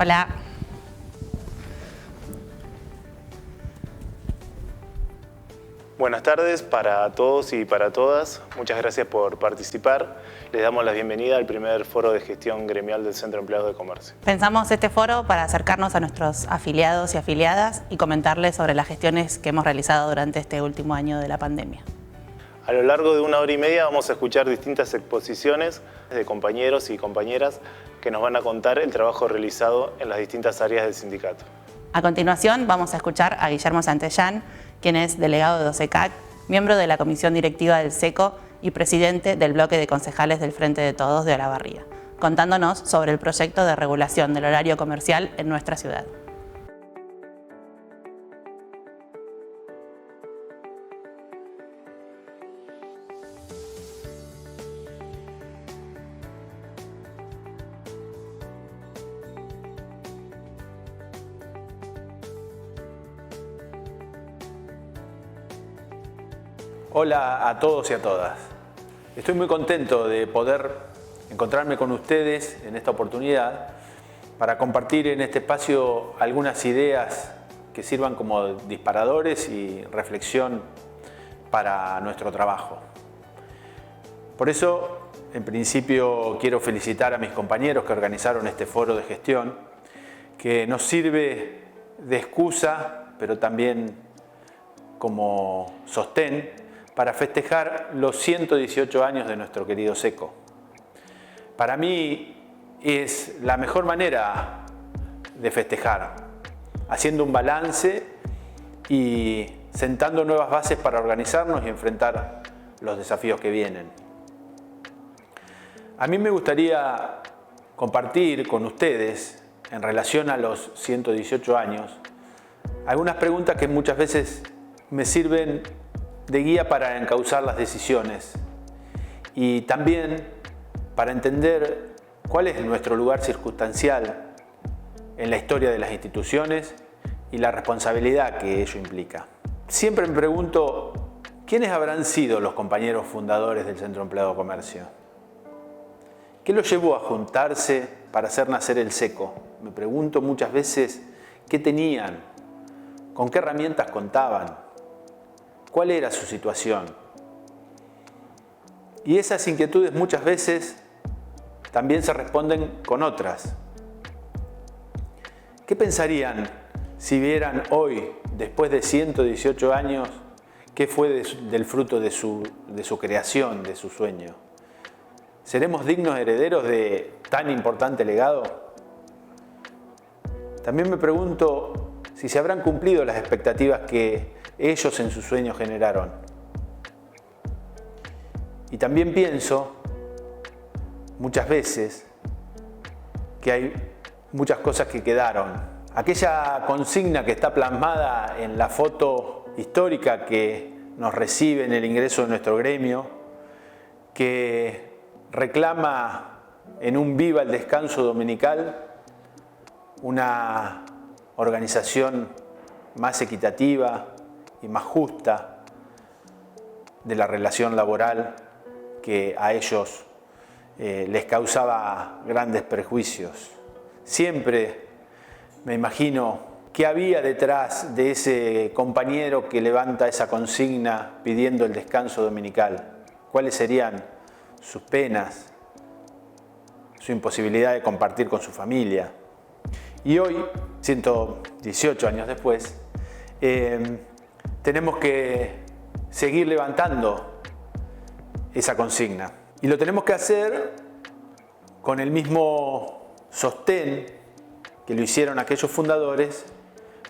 Hola. Buenas tardes para todos y para todas. Muchas gracias por participar. Les damos la bienvenida al primer foro de gestión gremial del Centro de Empleados de Comercio. Pensamos este foro para acercarnos a nuestros afiliados y afiliadas y comentarles sobre las gestiones que hemos realizado durante este último año de la pandemia. A lo largo de 1 hora y media vamos a escuchar distintas exposiciones de compañeros y compañeras que nos van a contar el trabajo realizado en las distintas áreas del sindicato. A continuación vamos a escuchar a Guillermo Santellán, quien es delegado de OCECAC, miembro de la comisión directiva del SECO y presidente del bloque de concejales del Frente de Todos de Olavarría, contándonos sobre el proyecto de regulación del horario comercial en nuestra ciudad. Hola a todos y a todas. Estoy muy contento de poder encontrarme con ustedes en esta oportunidad para compartir en este espacio algunas ideas que sirvan como disparadores y reflexión para nuestro trabajo. Por eso, en principio, quiero felicitar a mis compañeros que organizaron este foro de gestión, que nos sirve de excusa, pero también como sostén para festejar los 118 años de nuestro querido SECO. Para mí es la mejor manera de festejar, haciendo un balance y sentando nuevas bases para organizarnos y enfrentar los desafíos que vienen. A mí me gustaría compartir con ustedes, en relación a los 118 años, algunas preguntas que muchas veces me sirven de guía para encauzar las decisiones y también para entender cuál es nuestro lugar circunstancial en la historia de las instituciones y la responsabilidad que ello implica. Siempre me pregunto, ¿quiénes habrán sido los compañeros fundadores del Centro de Empleados de Comercio? ¿Qué los llevó a juntarse para hacer nacer el SECO? Me pregunto muchas veces qué tenían, con qué herramientas contaban, cuál era su situación. Y esas inquietudes muchas veces también se responden con otras. ¿Qué pensarían si vieran hoy, después de 118 años, qué fue del fruto de su creación, de su sueño? ¿Seremos dignos herederos de tan importante legado? También me pregunto si se habrán cumplido las expectativas que ellos en sus sueños generaron. Y también pienso muchas veces que hay muchas cosas que quedaron. Aquella consigna que está plasmada en la foto histórica que nos recibe en el ingreso de nuestro gremio, que reclama en un Viva el Descanso Dominical una organización más equitativa y más justa de la relación laboral que a ellos les causaba grandes prejuicios. Siempre me imagino qué había detrás de ese compañero que levanta esa consigna pidiendo el descanso dominical. ¿Cuáles serían sus penas, su imposibilidad de compartir con su familia? Y hoy, 118 años después, tenemos que seguir levantando esa consigna. Y lo tenemos que hacer con el mismo sostén que lo hicieron aquellos fundadores,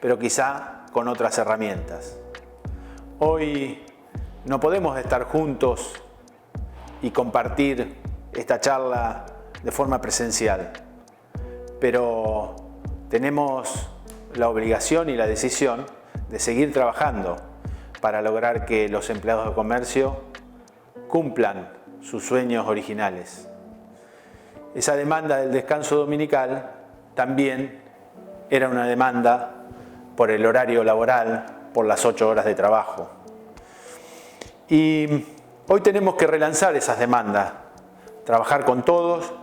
pero quizá con otras herramientas. Hoy no podemos estar juntos y compartir esta charla de forma presencial, pero tenemos la obligación y la decisión de seguir trabajando para lograr que los empleados de comercio cumplan sus sueños originales. Esa demanda del descanso dominical también era una demanda por el horario laboral, por las 8 horas de trabajo. Y hoy tenemos que relanzar esas demandas, trabajar con todos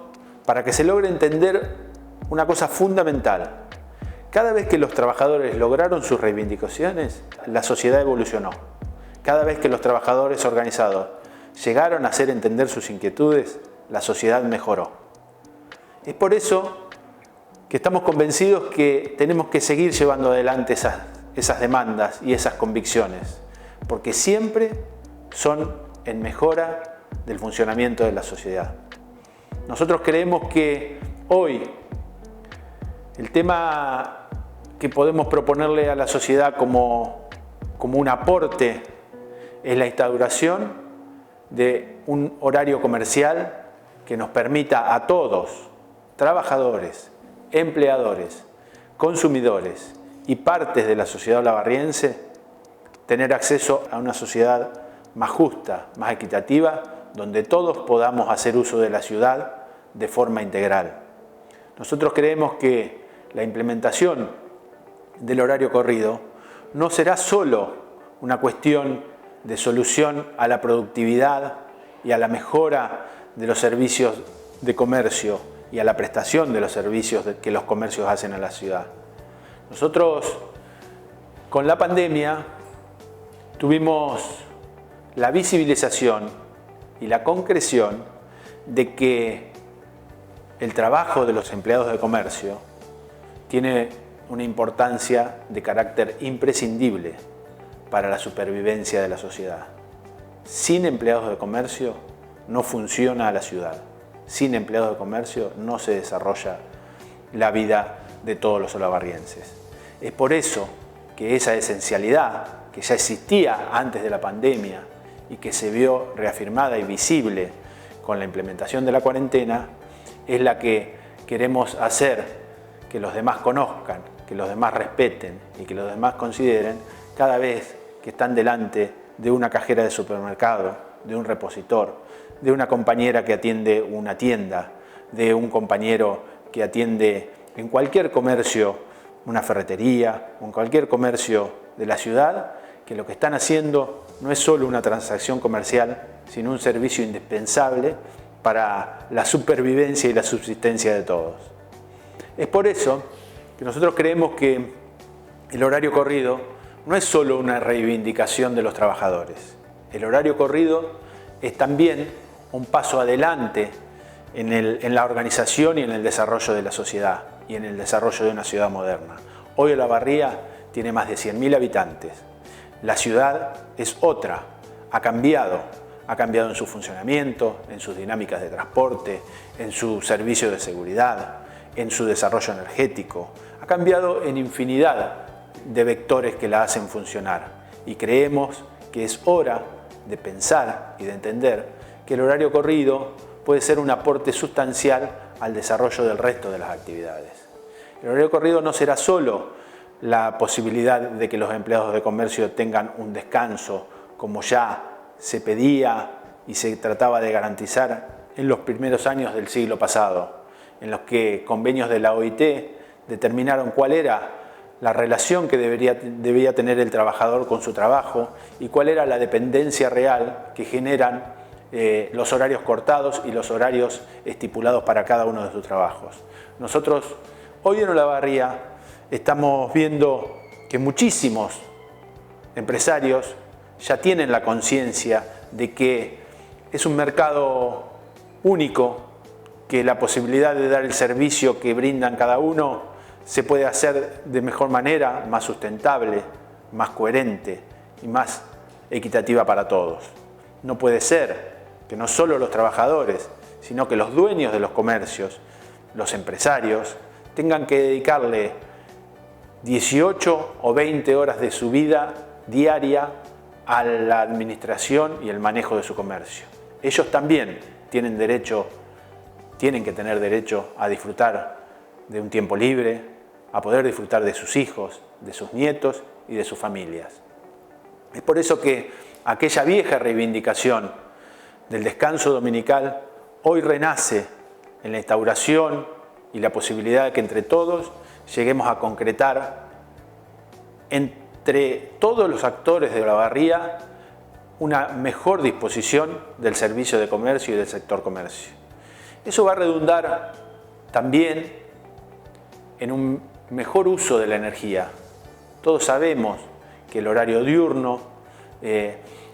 para que se logre entender una cosa fundamental. Cada vez que los trabajadores lograron sus reivindicaciones, la sociedad evolucionó. Cada vez que los trabajadores organizados llegaron a hacer entender sus inquietudes, la sociedad mejoró. Es por eso que estamos convencidos que tenemos que seguir llevando adelante esas demandas y esas convicciones, porque siempre son en mejora del funcionamiento de la sociedad. Nosotros creemos que hoy el tema que podemos proponerle a la sociedad como un aporte es la instauración de un horario comercial que nos permita a todos, trabajadores, empleadores, consumidores y partes de la sociedad olavarriense, tener acceso a una sociedad más justa, más equitativa, donde todos podamos hacer uso de la ciudad de forma integral. Nosotros creemos que la implementación del horario corrido no será solo una cuestión de solución a la productividad y a la mejora de los servicios de comercio y a la prestación de los servicios que los comercios hacen a la ciudad. Nosotros, con la pandemia, tuvimos la visibilización y la concreción de que el trabajo de los empleados de comercio tiene una importancia de carácter imprescindible para la supervivencia de la sociedad. Sin empleados de comercio no funciona la ciudad. Sin empleados de comercio no se desarrolla la vida de todos los olavarrienses. Es por eso que esa esencialidad que ya existía antes de la pandemia y que se vio reafirmada y visible con la implementación de la cuarentena, es la que queremos hacer que los demás conozcan, que los demás respeten y que los demás consideren cada vez que están delante de una cajera de supermercado, de un repositor, de una compañera que atiende una tienda, de un compañero que atiende en cualquier comercio, una ferretería, o en cualquier comercio de la ciudad, que lo que están haciendo no es solo una transacción comercial, sino un servicio indispensable para la supervivencia y la subsistencia de todos. Es por eso que nosotros creemos que el horario corrido no es solo una reivindicación de los trabajadores. El horario corrido es también un paso adelante en la organización y en el desarrollo de la sociedad y en el desarrollo de una ciudad moderna. Hoy Olavarría tiene más de 100.000 habitantes. La ciudad es otra, ha cambiado en su funcionamiento, en sus dinámicas de transporte, en su servicio de seguridad, en su desarrollo energético. Ha cambiado en infinidad de vectores que la hacen funcionar y creemos que es hora de pensar y de entender que el horario corrido puede ser un aporte sustancial al desarrollo del resto de las actividades. El horario corrido no será solo la posibilidad de que los empleados de comercio tengan un descanso, como ya se pedía y se trataba de garantizar en los primeros años del siglo pasado, en los que convenios de la OIT determinaron cuál era la relación que debía tener el trabajador con su trabajo y cuál era la dependencia real que generan los horarios cortados y los horarios estipulados para cada uno de sus trabajos. Nosotros hoy en Olavarría estamos viendo que muchísimos empresarios ya tienen la conciencia de que es un mercado único, que la posibilidad de dar el servicio que brindan cada uno se puede hacer de mejor manera, más sustentable, más coherente y más equitativa para todos. No puede ser que no solo los trabajadores, sino que los dueños de los comercios, los empresarios, tengan que dedicarle 18 o 20 horas de su vida diaria a la administración y el manejo de su comercio. Ellos también tienen que tener derecho a disfrutar de un tiempo libre, a poder disfrutar de sus hijos, de sus nietos y de sus familias. Es por eso que aquella vieja reivindicación del descanso dominical hoy renace en la instauración y la posibilidad de que entre todos lleguemos a concretar entre todos los actores de Olavarría una mejor disposición del servicio de comercio y del sector comercio. Eso va a redundar también en un mejor uso de la energía. Todos sabemos que el horario diurno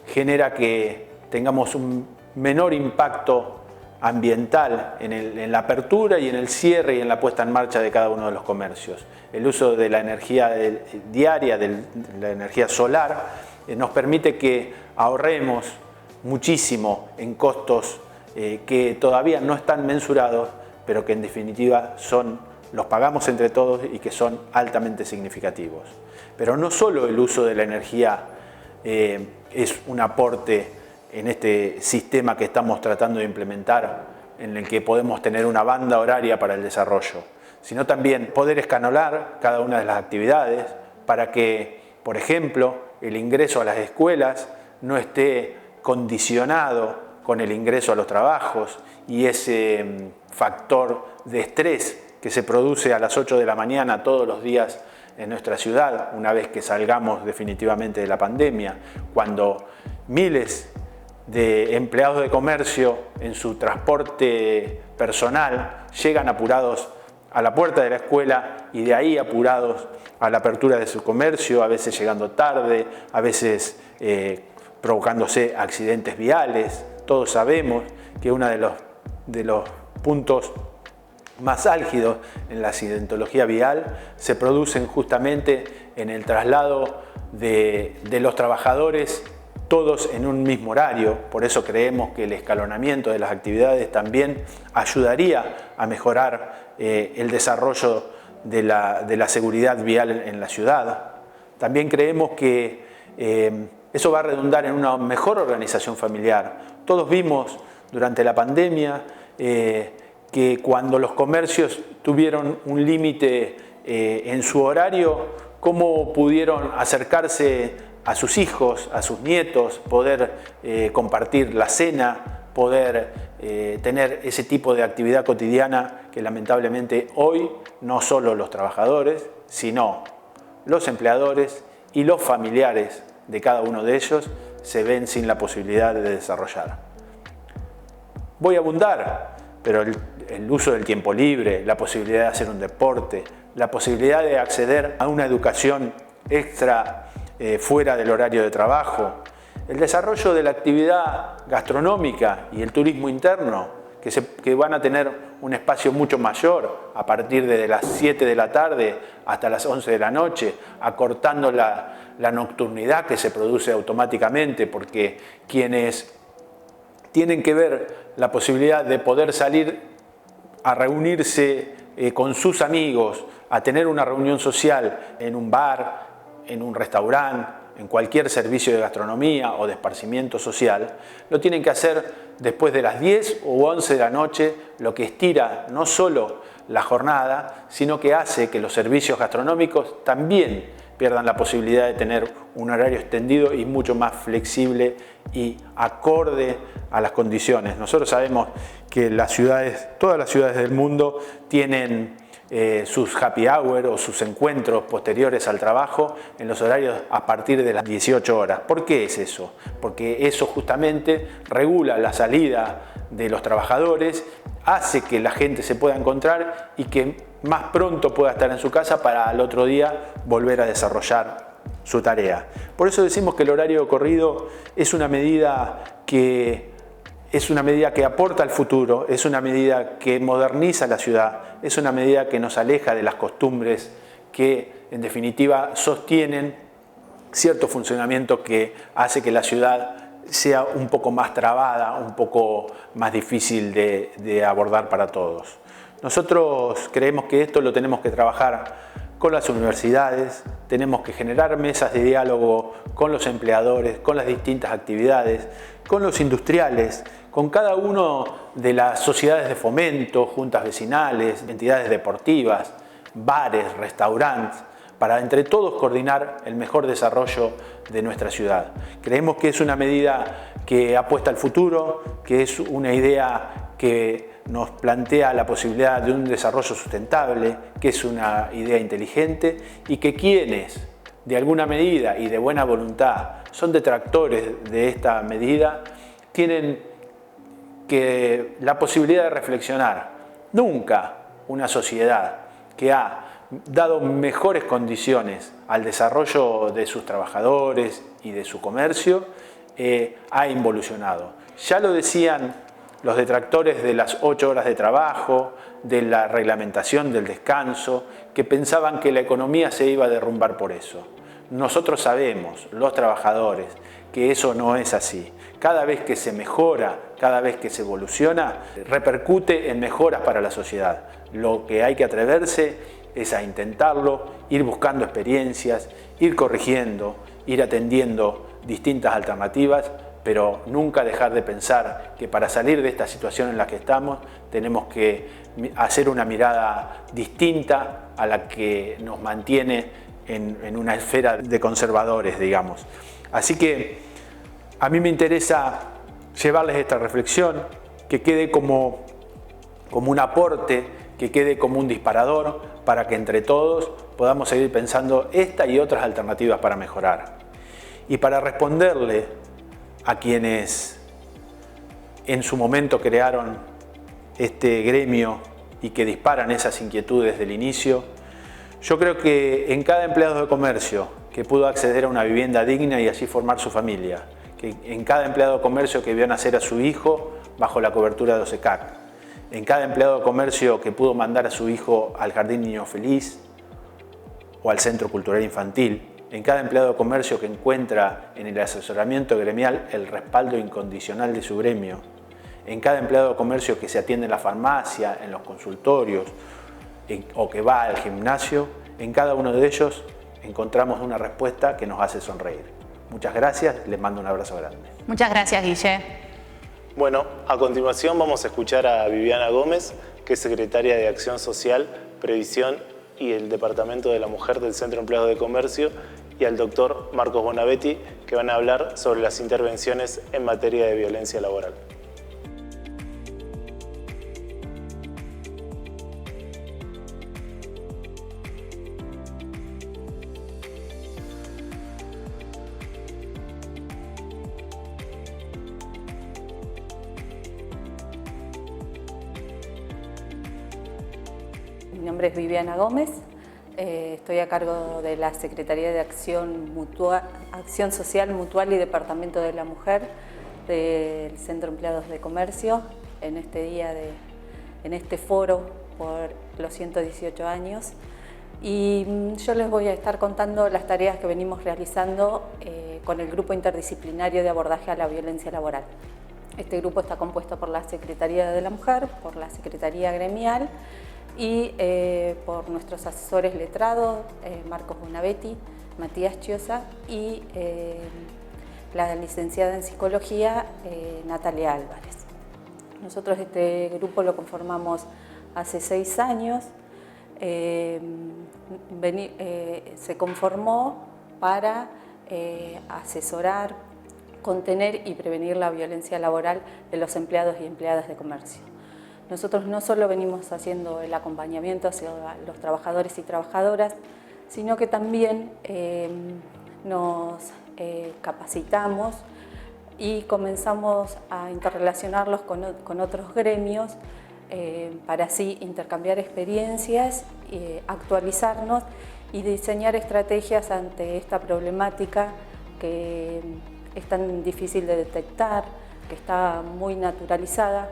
genera que tengamos un menor impacto ambiental en la apertura y en el cierre y en la puesta en marcha de cada uno de los comercios. El uso de la energía diaria, de la energía solar, nos permite que ahorremos muchísimo en costos que todavía no están mensurados, pero que en definitiva los pagamos entre todos y que son altamente significativos. Pero no solo el uso de la energía es un aporte en este sistema que estamos tratando de implementar, en el que podemos tener una banda horaria para el desarrollo, sino también poder escalonar cada una de las actividades para que, por ejemplo, el ingreso a las escuelas no esté condicionado con el ingreso a los trabajos y ese factor de estrés que se produce a las 8 de la mañana todos los días en nuestra ciudad, una vez que salgamos definitivamente de la pandemia, cuando miles de empleados de comercio en su transporte personal llegan apurados a la puerta de la escuela y de ahí apurados a la apertura de su comercio, a veces llegando tarde, a veces provocándose accidentes viales. Todos sabemos que uno de los puntos más álgidos en la accidentología vial se producen justamente en el traslado de los trabajadores todos en un mismo horario. Por eso creemos que el escalonamiento de las actividades también ayudaría a mejorar el desarrollo de la seguridad vial en la ciudad. También creemos que eso va a redundar en una mejor organización familiar. Todos vimos durante la pandemia que cuando los comercios tuvieron un límite en su horario, cómo pudieron acercarse a sus hijos, a sus nietos, poder compartir la cena, poder tener ese tipo de actividad cotidiana que lamentablemente hoy no solo los trabajadores, sino los empleadores y los familiares de cada uno de ellos se ven sin la posibilidad de desarrollar. Voy a abundar, pero el uso del tiempo libre, la posibilidad de hacer un deporte, la posibilidad de acceder a una educación extra fuera del horario de trabajo, el desarrollo de la actividad gastronómica y el turismo interno, que van a tener un espacio mucho mayor a partir de las 7 de la tarde hasta las 11 de la noche, acortando la nocturnidad que se produce automáticamente, porque quienes tienen que ver la posibilidad de poder salir a reunirse con sus amigos, a tener una reunión social en un bar, en un restaurante, en cualquier servicio de gastronomía o de esparcimiento social, lo tienen que hacer después de las 10 o 11 de la noche, lo que estira no solo la jornada, sino que hace que los servicios gastronómicos también pierdan la posibilidad de tener un horario extendido y mucho más flexible y acorde a las condiciones. Nosotros sabemos que todas las ciudades del mundo tienen sus happy hour o sus encuentros posteriores al trabajo en los horarios a partir de las 18 horas. ¿Por qué es eso? Porque eso justamente regula la salida de los trabajadores, hace que la gente se pueda encontrar y que más pronto pueda estar en su casa para al otro día volver a desarrollar su tarea. Por eso decimos que el horario corrido es una medida que aporta al futuro, es una medida que moderniza la ciudad, es una medida que nos aleja de las costumbres que en definitiva sostienen cierto funcionamiento que hace que la ciudad sea un poco más trabada, un poco más difícil de abordar para todos. Nosotros creemos que esto lo tenemos que trabajar con las universidades, tenemos que generar mesas de diálogo con los empleadores, con las distintas actividades, con los industriales, con cada uno de las sociedades de fomento, juntas vecinales, entidades deportivas, bares, restaurantes, para entre todos coordinar el mejor desarrollo de nuestra ciudad. Creemos que es una medida que apuesta al futuro, que es una idea que nos plantea la posibilidad de un desarrollo sustentable, que es una idea inteligente y que quienes de alguna medida y de buena voluntad son detractores de esta medida tienen la posibilidad de reflexionar. Nunca una sociedad que ha dado mejores condiciones al desarrollo de sus trabajadores y de su comercio, ha involucionado. Ya lo decían los detractores de las 8 horas de trabajo, de la reglamentación del descanso, que pensaban que la economía se iba a derrumbar por eso. Nosotros sabemos, los trabajadores, que eso no es así. Cada vez que se mejora, cada vez que se evoluciona, repercute en mejoras para la sociedad. Lo que hay que atreverse es a intentarlo, ir buscando experiencias, ir corrigiendo, ir atendiendo distintas alternativas, pero nunca dejar de pensar que para salir de esta situación en la que estamos tenemos que hacer una mirada distinta a la que nos mantiene en una esfera de conservadores, digamos. Así que a mí me interesa llevarles esta reflexión, que quede como un aporte, que quede como un disparador para que entre todos podamos seguir pensando esta y otras alternativas para mejorar. Y para responderle a quienes en su momento crearon este gremio y que disparan esas inquietudes del inicio, yo creo que en cada empleado de comercio que pudo acceder a una vivienda digna y así formar su familia, que en cada empleado de comercio que vio nacer a su hijo bajo la cobertura de OSECAC, en cada empleado de comercio que pudo mandar a su hijo al Jardín Niño Feliz o al Centro Cultural Infantil, en cada empleado de comercio que encuentra en el asesoramiento gremial el respaldo incondicional de su gremio, en cada empleado de comercio que se atiende en la farmacia, en los consultorios o que va al gimnasio, en cada uno de ellos encontramos una respuesta que nos hace sonreír. Muchas gracias, les mando un abrazo grande. Muchas gracias, Guille. Bueno, a continuación vamos a escuchar a Viviana Gómez, que es secretaria de Acción Social, Previsión y el Departamento de la Mujer del Centro Empleados de Comercio, y al doctor Marcos Bonavetti, que van a hablar sobre las intervenciones en materia de violencia laboral. Mi nombre es Viviana Gómez, estoy a cargo de la Secretaría de Acción Social Mutual y Departamento de la Mujer del Centro Empleados de Comercio en este foro por los 118 años. Y yo les voy a estar contando las tareas que venimos realizando con el Grupo Interdisciplinario de Abordaje a la Violencia Laboral. Este grupo está compuesto por la Secretaría de la Mujer, por la Secretaría Gremial y por nuestros asesores letrados, Marcos Bonavetti, Matías Chiosa y la licenciada en Psicología, Natalia Álvarez. Nosotros este grupo lo conformamos hace 6 años. Se conformó para asesorar, contener y prevenir la violencia laboral de los empleados y empleadas de comercio. Nosotros no solo venimos haciendo el acompañamiento hacia los trabajadores y trabajadoras, sino que también nos capacitamos y comenzamos a interrelacionarlos con otros gremios para así intercambiar experiencias, actualizarnos y diseñar estrategias ante esta problemática que es tan difícil de detectar, que está muy naturalizada.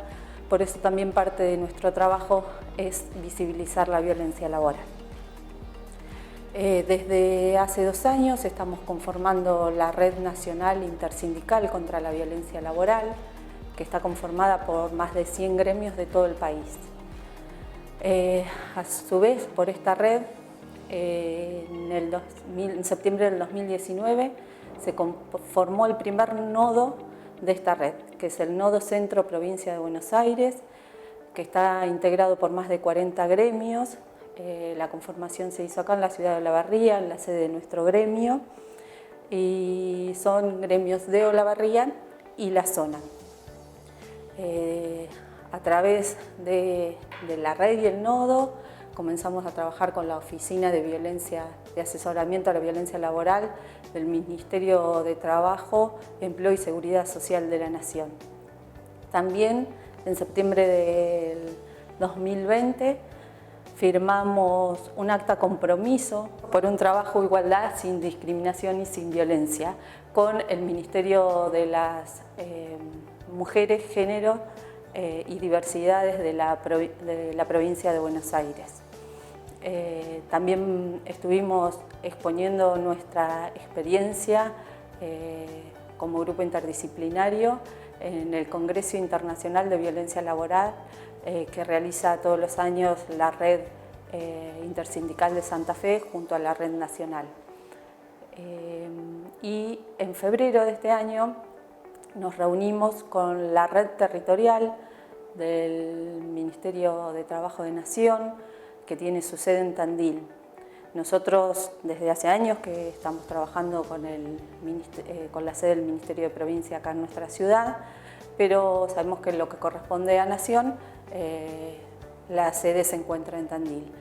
Por eso también parte de nuestro trabajo es visibilizar la violencia laboral. Desde hace 2 años estamos conformando la Red Nacional Intersindical contra la Violencia Laboral, que está conformada por más de 100 gremios de todo el país. A su vez, por esta red, en septiembre del 2019 se formó el primer nodo de esta red, que es el Nodo Centro Provincia de Buenos Aires, que está integrado por más de 40 gremios. La conformación se hizo acá en la ciudad de Olavarría, en la sede de nuestro gremio, y son gremios de Olavarría y la zona. A través de la red y el nodo comenzamos a trabajar con la Oficina de Asesoramiento a la Violencia Laboral del Ministerio de Trabajo, Empleo y Seguridad Social de la Nación. También en septiembre del 2020 firmamos un acta compromiso por un trabajo de igualdad sin discriminación y sin violencia con el Ministerio de las Mujeres, Género y Diversidades de la provincia de Buenos Aires. También estuvimos exponiendo nuestra experiencia como grupo interdisciplinario en el Congreso Internacional de Violencia Laboral que realiza todos los años la Red Intersindical de Santa Fe junto a la Red Nacional. Y en febrero de este año nos reunimos con la red territorial del Ministerio de Trabajo de Nación, que tiene su sede en Tandil. Nosotros desde hace años que estamos trabajando con la sede del Ministerio de Provincia acá en nuestra ciudad, pero sabemos que en lo que corresponde a Nación, la sede se encuentra en Tandil.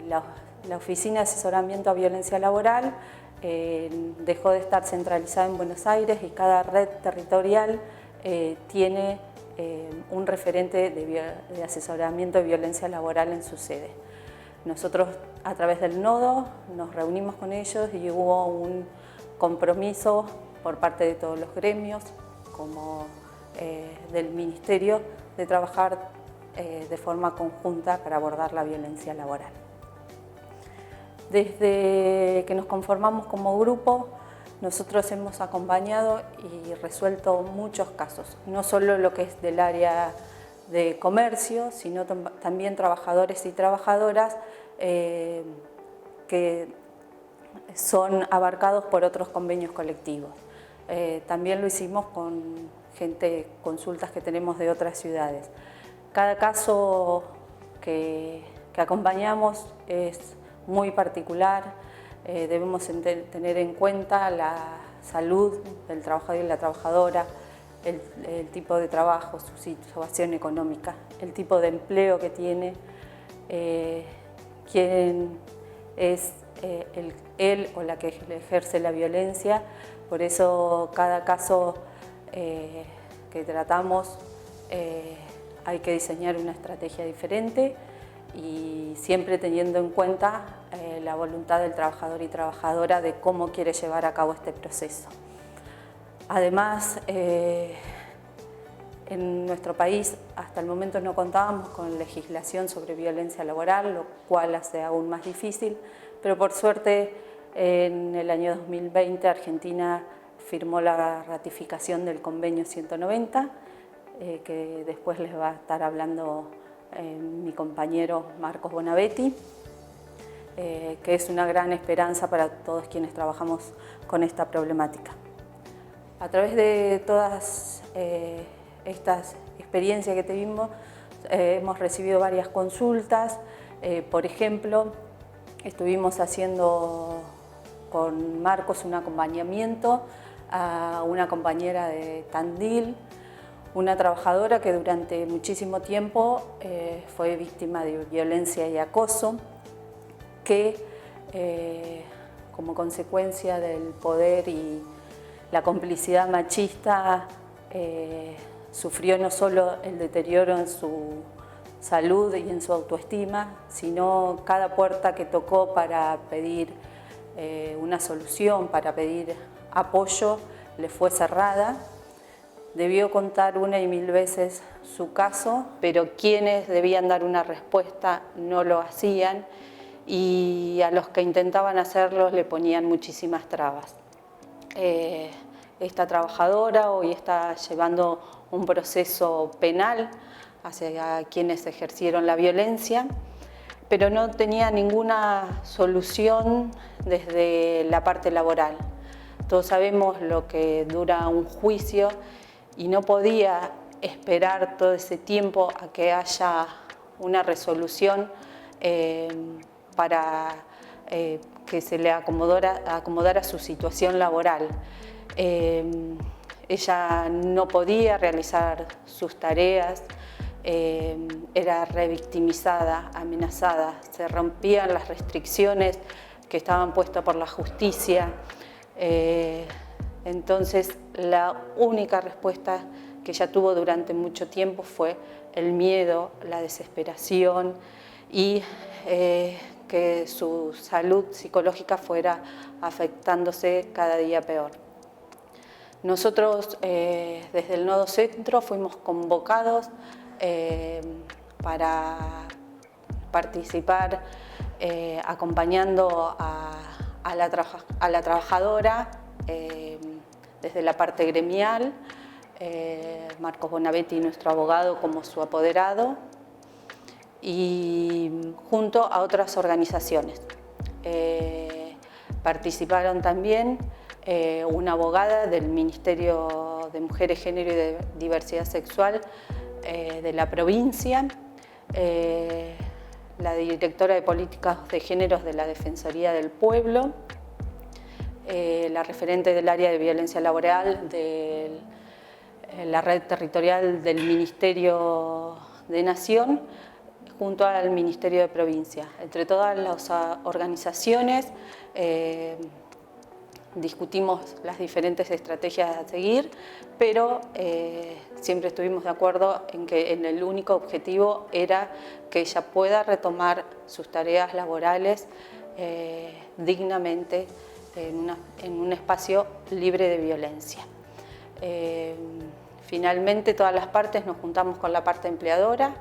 La Oficina de Asesoramiento a Violencia Laboral dejó de estar centralizada en Buenos Aires y cada red territorial tiene un referente de asesoramiento de violencia laboral en su sede. Nosotros a través del nodo nos reunimos con ellos y hubo un compromiso por parte de todos los gremios como del Ministerio de trabajar de forma conjunta para abordar la violencia laboral. Desde que nos conformamos como grupo, nosotros hemos acompañado y resuelto muchos casos, no solo lo que es del área de comercio, sino también trabajadores y trabajadoras que son abarcados por otros convenios colectivos. También lo hicimos con consultas que tenemos de otras ciudades. Cada caso que acompañamos es muy particular, debemos tener en cuenta la salud del trabajador y la trabajadora, el tipo de trabajo, su situación económica, el tipo de empleo que tiene, quién es él o la que ejerce la violencia. Por eso cada caso que tratamos hay que diseñar una estrategia diferente y siempre teniendo en cuenta la voluntad del trabajador y trabajadora de cómo quiere llevar a cabo este proceso. Además, en nuestro país hasta el momento no contábamos con legislación sobre violencia laboral, lo cual hace aún más difícil, pero por suerte en el año 2020 Argentina firmó la ratificación del convenio 190, que después les va a estar hablando mi compañero Marcos Bonavetti, que es una gran esperanza para todos quienes trabajamos con esta problemática. A través de todas estas experiencias que tuvimos, hemos recibido varias consultas. Por ejemplo, estuvimos haciendo con Marcos un acompañamiento a una compañera de Tandil, una trabajadora que durante muchísimo tiempo fue víctima de violencia y acoso, que como consecuencia del poder y la complicidad machista sufrió no solo el deterioro en su salud y en su autoestima, sino cada puerta que tocó para pedir una solución, para pedir apoyo, le fue cerrada. Debió contar una y mil veces su caso, pero quienes debían dar una respuesta no lo hacían y a los que intentaban hacerlo le ponían muchísimas trabas. Esta trabajadora hoy está llevando un proceso penal hacia quienes ejercieron la violencia, pero no tenía ninguna solución desde la parte laboral. Todos sabemos lo que dura un juicio y no podía esperar todo ese tiempo a que haya una resolución para que se le acomodara su situación laboral. Ella no podía realizar sus tareas, era revictimizada, amenazada, se rompían las restricciones que estaban puestas por la justicia. Entonces, la única respuesta que ella tuvo durante mucho tiempo fue el miedo, la desesperación y que su salud psicológica fuera afectándose cada día peor. Nosotros desde el Nodo Centro fuimos convocados para participar acompañando a la trabajadora desde la parte gremial, Marcos Bonavetti, nuestro abogado, como su apoderado, y junto a otras organizaciones. Participaron también una abogada del Ministerio de Mujeres, Género y de Diversidad Sexual de la provincia, la directora de Políticas de Géneros de la Defensoría del Pueblo, la referente del área de violencia laboral de la red territorial del Ministerio de Nación, junto al Ministerio de Provincia. Entre todas las organizaciones discutimos las diferentes estrategias a seguir, pero siempre estuvimos de acuerdo en que el único objetivo era que ella pueda retomar sus tareas laborales dignamente en un espacio libre de violencia. Finalmente, todas las partes nos juntamos con la parte empleadora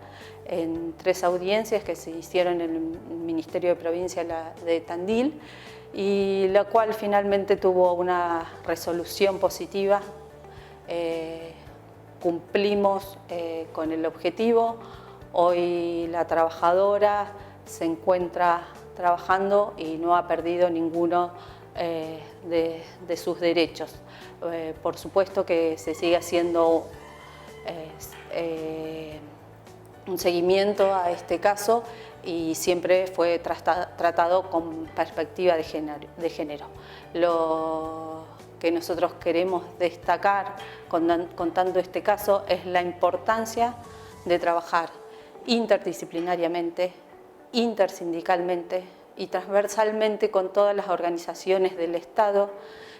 en 3 audiencias que se hicieron en el Ministerio de Provincia de Tandil, y la cual finalmente tuvo una resolución positiva. Cumplimos con el objetivo. Hoy la trabajadora se encuentra trabajando y no ha perdido ninguno de sus derechos. Por supuesto que se sigue haciendo un seguimiento a este caso y siempre fue tratado con perspectiva de género. Lo que nosotros queremos destacar contando este caso es la importancia de trabajar interdisciplinariamente, intersindicalmente y transversalmente con todas las organizaciones del Estado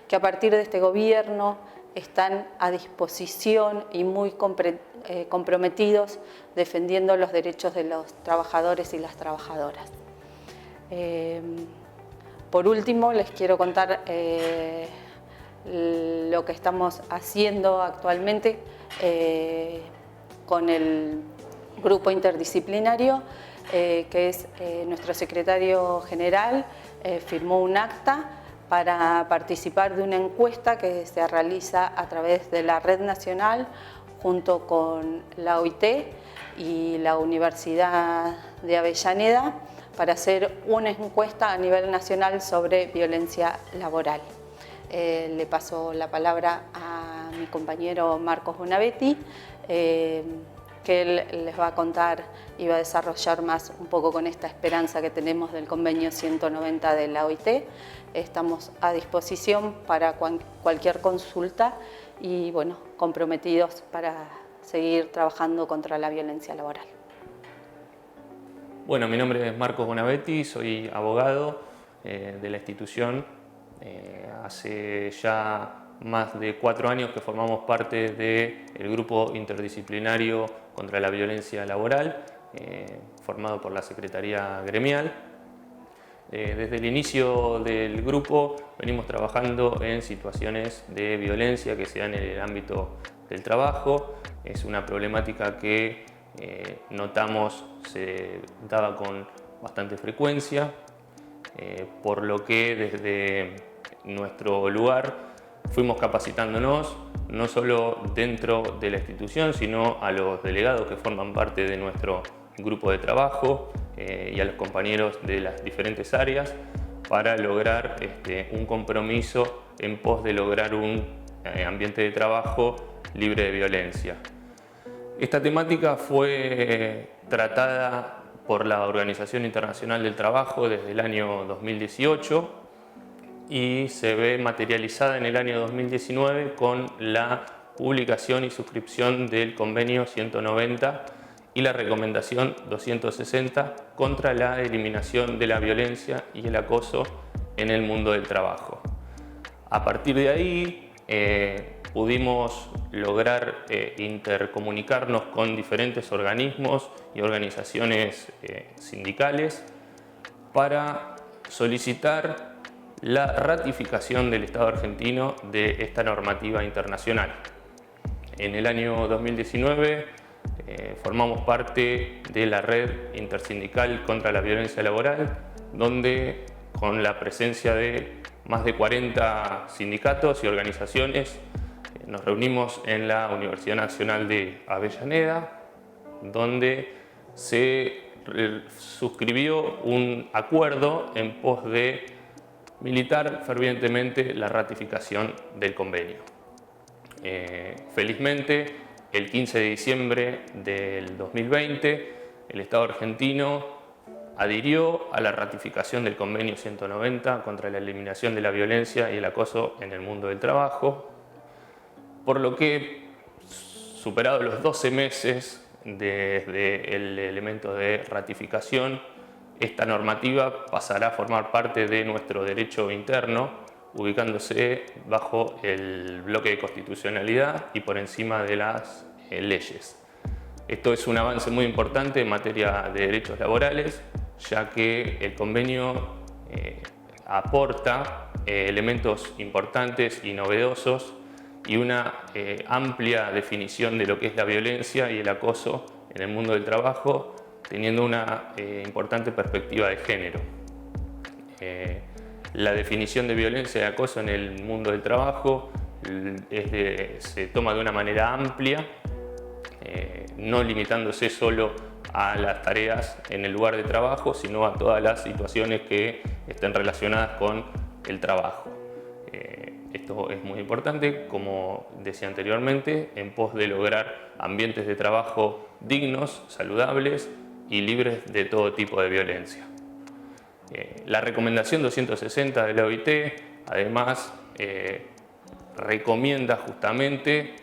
que a partir de este gobierno están a disposición y muy comprometidos defendiendo los derechos de los trabajadores y las trabajadoras. Por último, les quiero contar lo que estamos haciendo actualmente con el grupo interdisciplinario, que es nuestro secretario general, firmó un acta para participar de una encuesta que se realiza a través de la Red Nacional junto con la OIT y la Universidad de Avellaneda para hacer una encuesta a nivel nacional sobre violencia laboral. Le paso la palabra a mi compañero Marcos Bonavetti, que él les va a contar y va a desarrollar más un poco con esta esperanza que tenemos del convenio 190 de la OIT. Estamos a disposición para cualquier consulta y bueno, comprometidos para seguir trabajando contra la violencia laboral. Bueno, mi nombre es Marcos Bonavetti, soy abogado de la institución. Hace ya más de 4 años que formamos parte del grupo interdisciplinario contra la violencia laboral, formado por la Secretaría Gremial. Desde el inicio del grupo venimos trabajando en situaciones de violencia que se dan en el ámbito del trabajo. Es una problemática que notamos se daba con bastante frecuencia, por lo que desde nuestro lugar fuimos capacitándonos no solo dentro de la institución, sino a los delegados que forman parte de nuestro grupo de trabajo y a los compañeros de las diferentes áreas para lograr un compromiso en pos de lograr un ambiente de trabajo libre de violencia. Esta temática fue tratada por la Organización Internacional del Trabajo desde el año 2018 y se ve materializada en el año 2019 con la publicación y suscripción del convenio 190 y la recomendación 260 contra la eliminación de la violencia y el acoso en el mundo del trabajo. A partir de ahí pudimos lograr intercomunicarnos con diferentes organismos y organizaciones sindicales para solicitar la ratificación del Estado argentino de esta normativa internacional. En el año 2019 formamos parte de la Red Intersindical contra la Violencia Laboral, donde con la presencia de más de 40 sindicatos y organizaciones nos reunimos en la Universidad Nacional de Avellaneda, donde se suscribió un acuerdo en pos de militar fervientemente la ratificación del convenio. Felizmente, el 15 de diciembre del 2020, el Estado argentino adhirió a la ratificación del convenio 190 contra la eliminación de la violencia y el acoso en el mundo del trabajo, por lo que, superados los 12 meses desde el elemento de ratificación, esta normativa pasará a formar parte de nuestro derecho interno, ubicándose bajo el bloque de constitucionalidad y por encima de las leyes. Esto es un avance muy importante en materia de derechos laborales, ya que el convenio aporta elementos importantes y novedosos y una amplia definición de lo que es la violencia y el acoso en el mundo del trabajo, teniendo una importante perspectiva de género. La definición de violencia y acoso en el mundo del trabajo se toma de una manera amplia, no limitándose solo a las tareas en el lugar de trabajo, sino a todas las situaciones que estén relacionadas con el trabajo. Esto es muy importante, como decía anteriormente, en pos de lograr ambientes de trabajo dignos, saludables y libres de todo tipo de violencia. La recomendación 260 de la OIT, además, recomienda justamente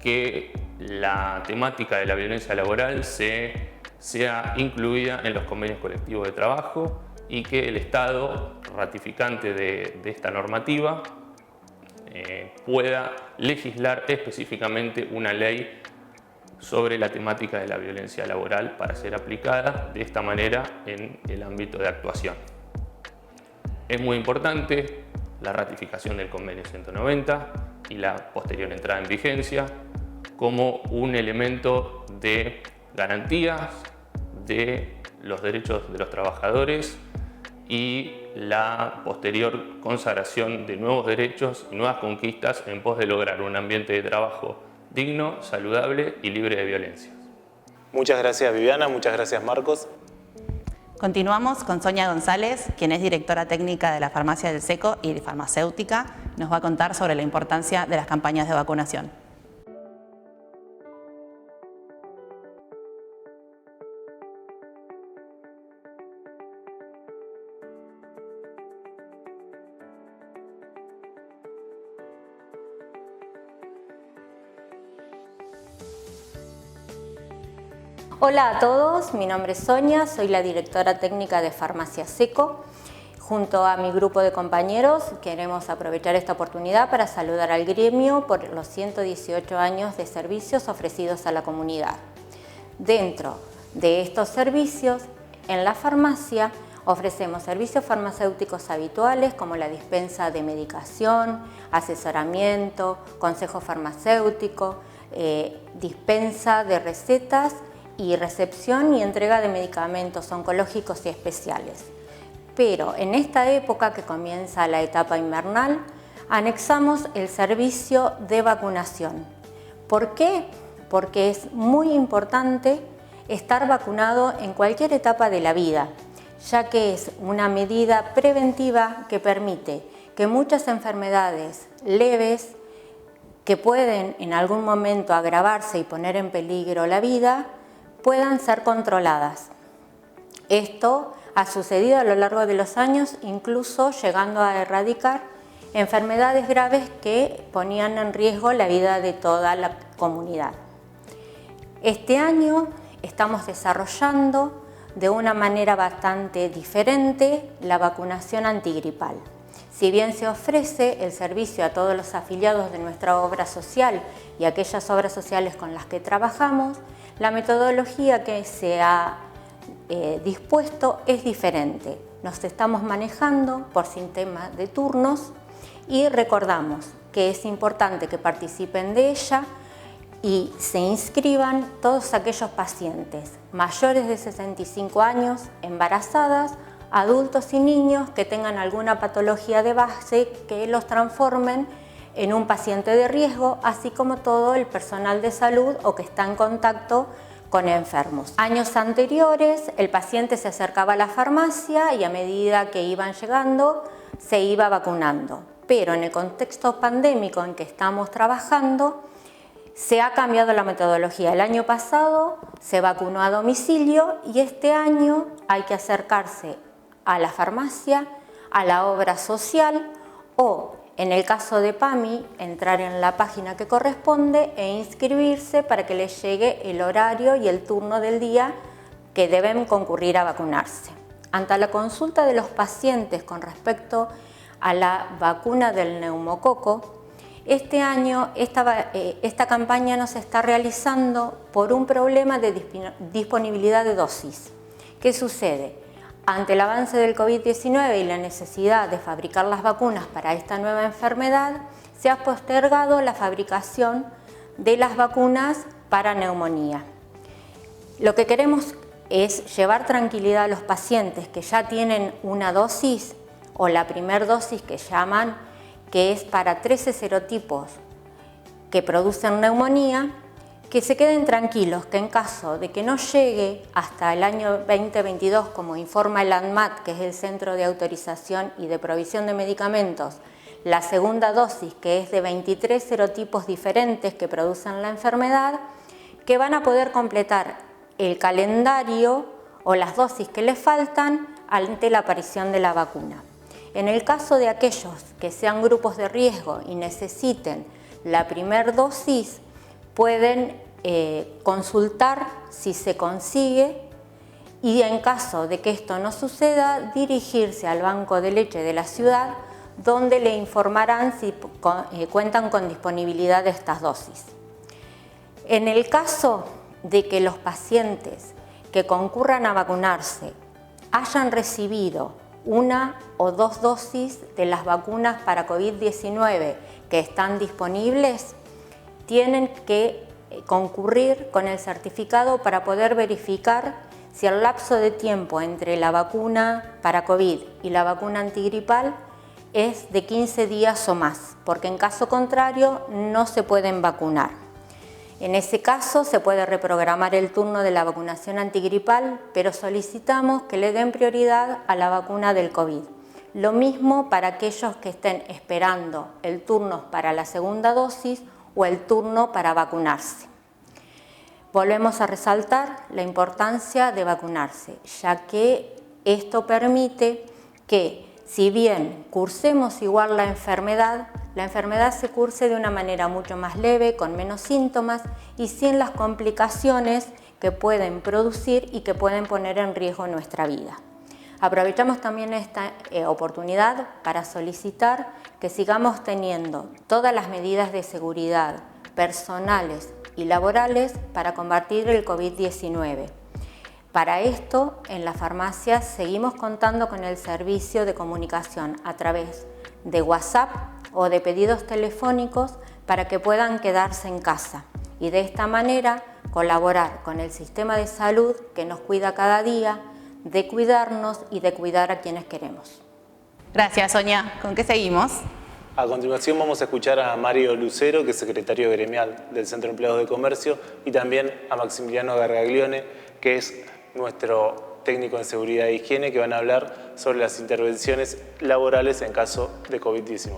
que la temática de la violencia laboral sea incluida en los convenios colectivos de trabajo y que el Estado ratificante de esta normativa pueda legislar específicamente una ley sobre la temática de la violencia laboral para ser aplicada de esta manera en el ámbito de actuación. Es muy importante la ratificación del convenio 190 y la posterior entrada en vigencia como un elemento de garantías de los derechos de los trabajadores y la posterior consagración de nuevos derechos y nuevas conquistas en pos de lograr un ambiente de trabajo digno, saludable y libre de violencia. Muchas gracias, Viviana. Muchas gracias, Marcos. Continuamos con Sonia González, quien es directora técnica de la Farmacia del SECO y farmacéutica. Nos va a contar sobre la importancia de las campañas de vacunación. Hola a todos, mi nombre es Sonia, soy la directora técnica de Farmacia SECO. Junto a mi grupo de compañeros queremos aprovechar esta oportunidad para saludar al gremio por los 118 años de servicios ofrecidos a la comunidad. Dentro de estos servicios, en la farmacia ofrecemos servicios farmacéuticos habituales como la dispensa de medicación, asesoramiento, consejo farmacéutico, dispensa de recetas y recepción y entrega de medicamentos oncológicos y especiales. Pero en esta época que comienza la etapa invernal, anexamos el servicio de vacunación. ¿Por qué? Porque es muy importante estar vacunado en cualquier etapa de la vida, ya que es una medida preventiva que permite que muchas enfermedades leves que pueden en algún momento agravarse y poner en peligro la vida, puedan ser controladas. Esto ha sucedido a lo largo de los años, incluso llegando a erradicar enfermedades graves que ponían en riesgo la vida de toda la comunidad. Este año estamos desarrollando de una manera bastante diferente la vacunación antigripal. Si bien se ofrece el servicio a todos los afiliados de nuestra obra social y aquellas obras sociales con las que trabajamos, la metodología que se ha dispuesto es diferente. Nos estamos manejando por sistema de turnos y recordamos que es importante que participen de ella y se inscriban todos aquellos pacientes mayores de 65 años, embarazadas, adultos y niños que tengan alguna patología de base que los transformen en un paciente de riesgo, así como todo el personal de salud o que está en contacto con enfermos. Años anteriores el paciente se acercaba a la farmacia y a medida que iban llegando se iba vacunando, pero en el contexto pandémico en que estamos trabajando se ha cambiado la metodología. El año pasado se vacunó a domicilio y este año hay que acercarse a la farmacia, a la obra social o, en el caso de PAMI, entrar en la página que corresponde e inscribirse para que les llegue el horario y el turno del día que deben concurrir a vacunarse. Ante la consulta de los pacientes con respecto a la vacuna del neumococo, este año esta campaña no se está realizando por un problema de disponibilidad de dosis. ¿Qué sucede? Ante el avance del COVID-19 y la necesidad de fabricar las vacunas para esta nueva enfermedad, se ha postergado la fabricación de las vacunas para neumonía. Lo que queremos es llevar tranquilidad a los pacientes que ya tienen una dosis o la primera dosis que llaman, que es para 13 serotipos que producen neumonía, que se queden tranquilos que en caso de que no llegue hasta el año 2022, como informa el ANMAT, que es el Centro de Autorización y de Provisión de Medicamentos, la segunda dosis, que es de 23 serotipos diferentes que producen la enfermedad, que van a poder completar el calendario o las dosis que les faltan ante la aparición de la vacuna. En el caso de aquellos que sean grupos de riesgo y necesiten la primera dosis, pueden consultar si se consigue y en caso de que esto no suceda, dirigirse al banco de leche de la ciudad, donde le informarán si cuentan con disponibilidad de estas dosis. En el caso de que los pacientes que concurran a vacunarse hayan recibido una o dos dosis de las vacunas para COVID-19 que están disponibles, tienen que concurrir con el certificado para poder verificar si el lapso de tiempo entre la vacuna para COVID y la vacuna antigripal es de 15 días o más, porque en caso contrario no se pueden vacunar. En ese caso se puede reprogramar el turno de la vacunación antigripal, pero solicitamos que le den prioridad a la vacuna del COVID. Lo mismo para aquellos que estén esperando el turno para la segunda dosis o el turno para vacunarse. Volvemos a resaltar la importancia de vacunarse, ya que esto permite que, si bien cursemos igual la enfermedad se curse de una manera mucho más leve, con menos síntomas y sin las complicaciones que pueden producir y que pueden poner en riesgo nuestra vida. Aprovechamos también esta oportunidad para solicitar que sigamos teniendo todas las medidas de seguridad personales y laborales para combatir el COVID-19. Para esto, en la farmacia seguimos contando con el servicio de comunicación a través de WhatsApp o de pedidos telefónicos para que puedan quedarse en casa y de esta manera colaborar con el sistema de salud que nos cuida cada día, de cuidarnos y de cuidar a quienes queremos. Gracias, Sonia. ¿Con qué seguimos? A continuación vamos a escuchar a Mario Lucero, que es secretario gremial del Centro de Empleados de Comercio, y también a Maximiliano Gargaglione, que es nuestro técnico en seguridad e higiene, que van a hablar sobre las intervenciones laborales en caso de COVID-19.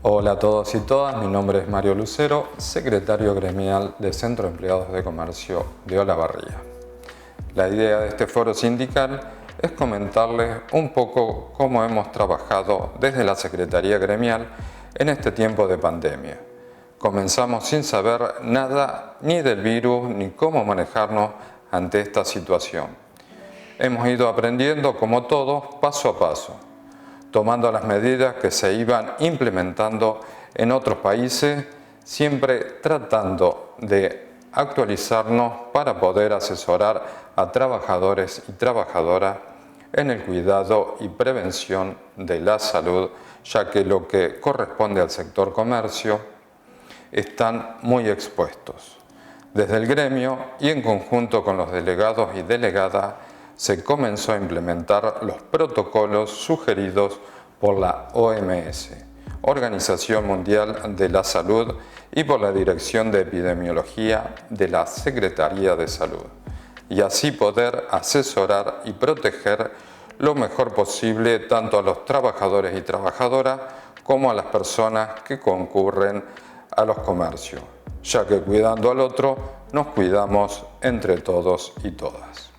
Hola a todos y todas, mi nombre es Mario Lucero, secretario gremial del Centro de Empleados de Comercio de Olavarría. La idea de este foro sindical es comentarles un poco cómo hemos trabajado desde la Secretaría Gremial en este tiempo de pandemia. Comenzamos sin saber nada ni del virus ni cómo manejarnos ante esta situación. Hemos ido aprendiendo como todos paso a paso, tomando las medidas que se iban implementando en otros países, siempre tratando de actualizarnos para poder asesorar a trabajadores y trabajadoras en el cuidado y prevención de la salud, ya que lo que corresponde al sector comercio están muy expuestos. Desde el gremio y en conjunto con los delegados y delegadas se comenzó a implementar los protocolos sugeridos por la OMS, Organización Mundial de la Salud, y por la Dirección de Epidemiología de la Secretaría de Salud, y así poder asesorar y proteger lo mejor posible tanto a los trabajadores y trabajadoras como a las personas que concurren a los comercios, ya que cuidando al otro nos cuidamos entre todos y todas.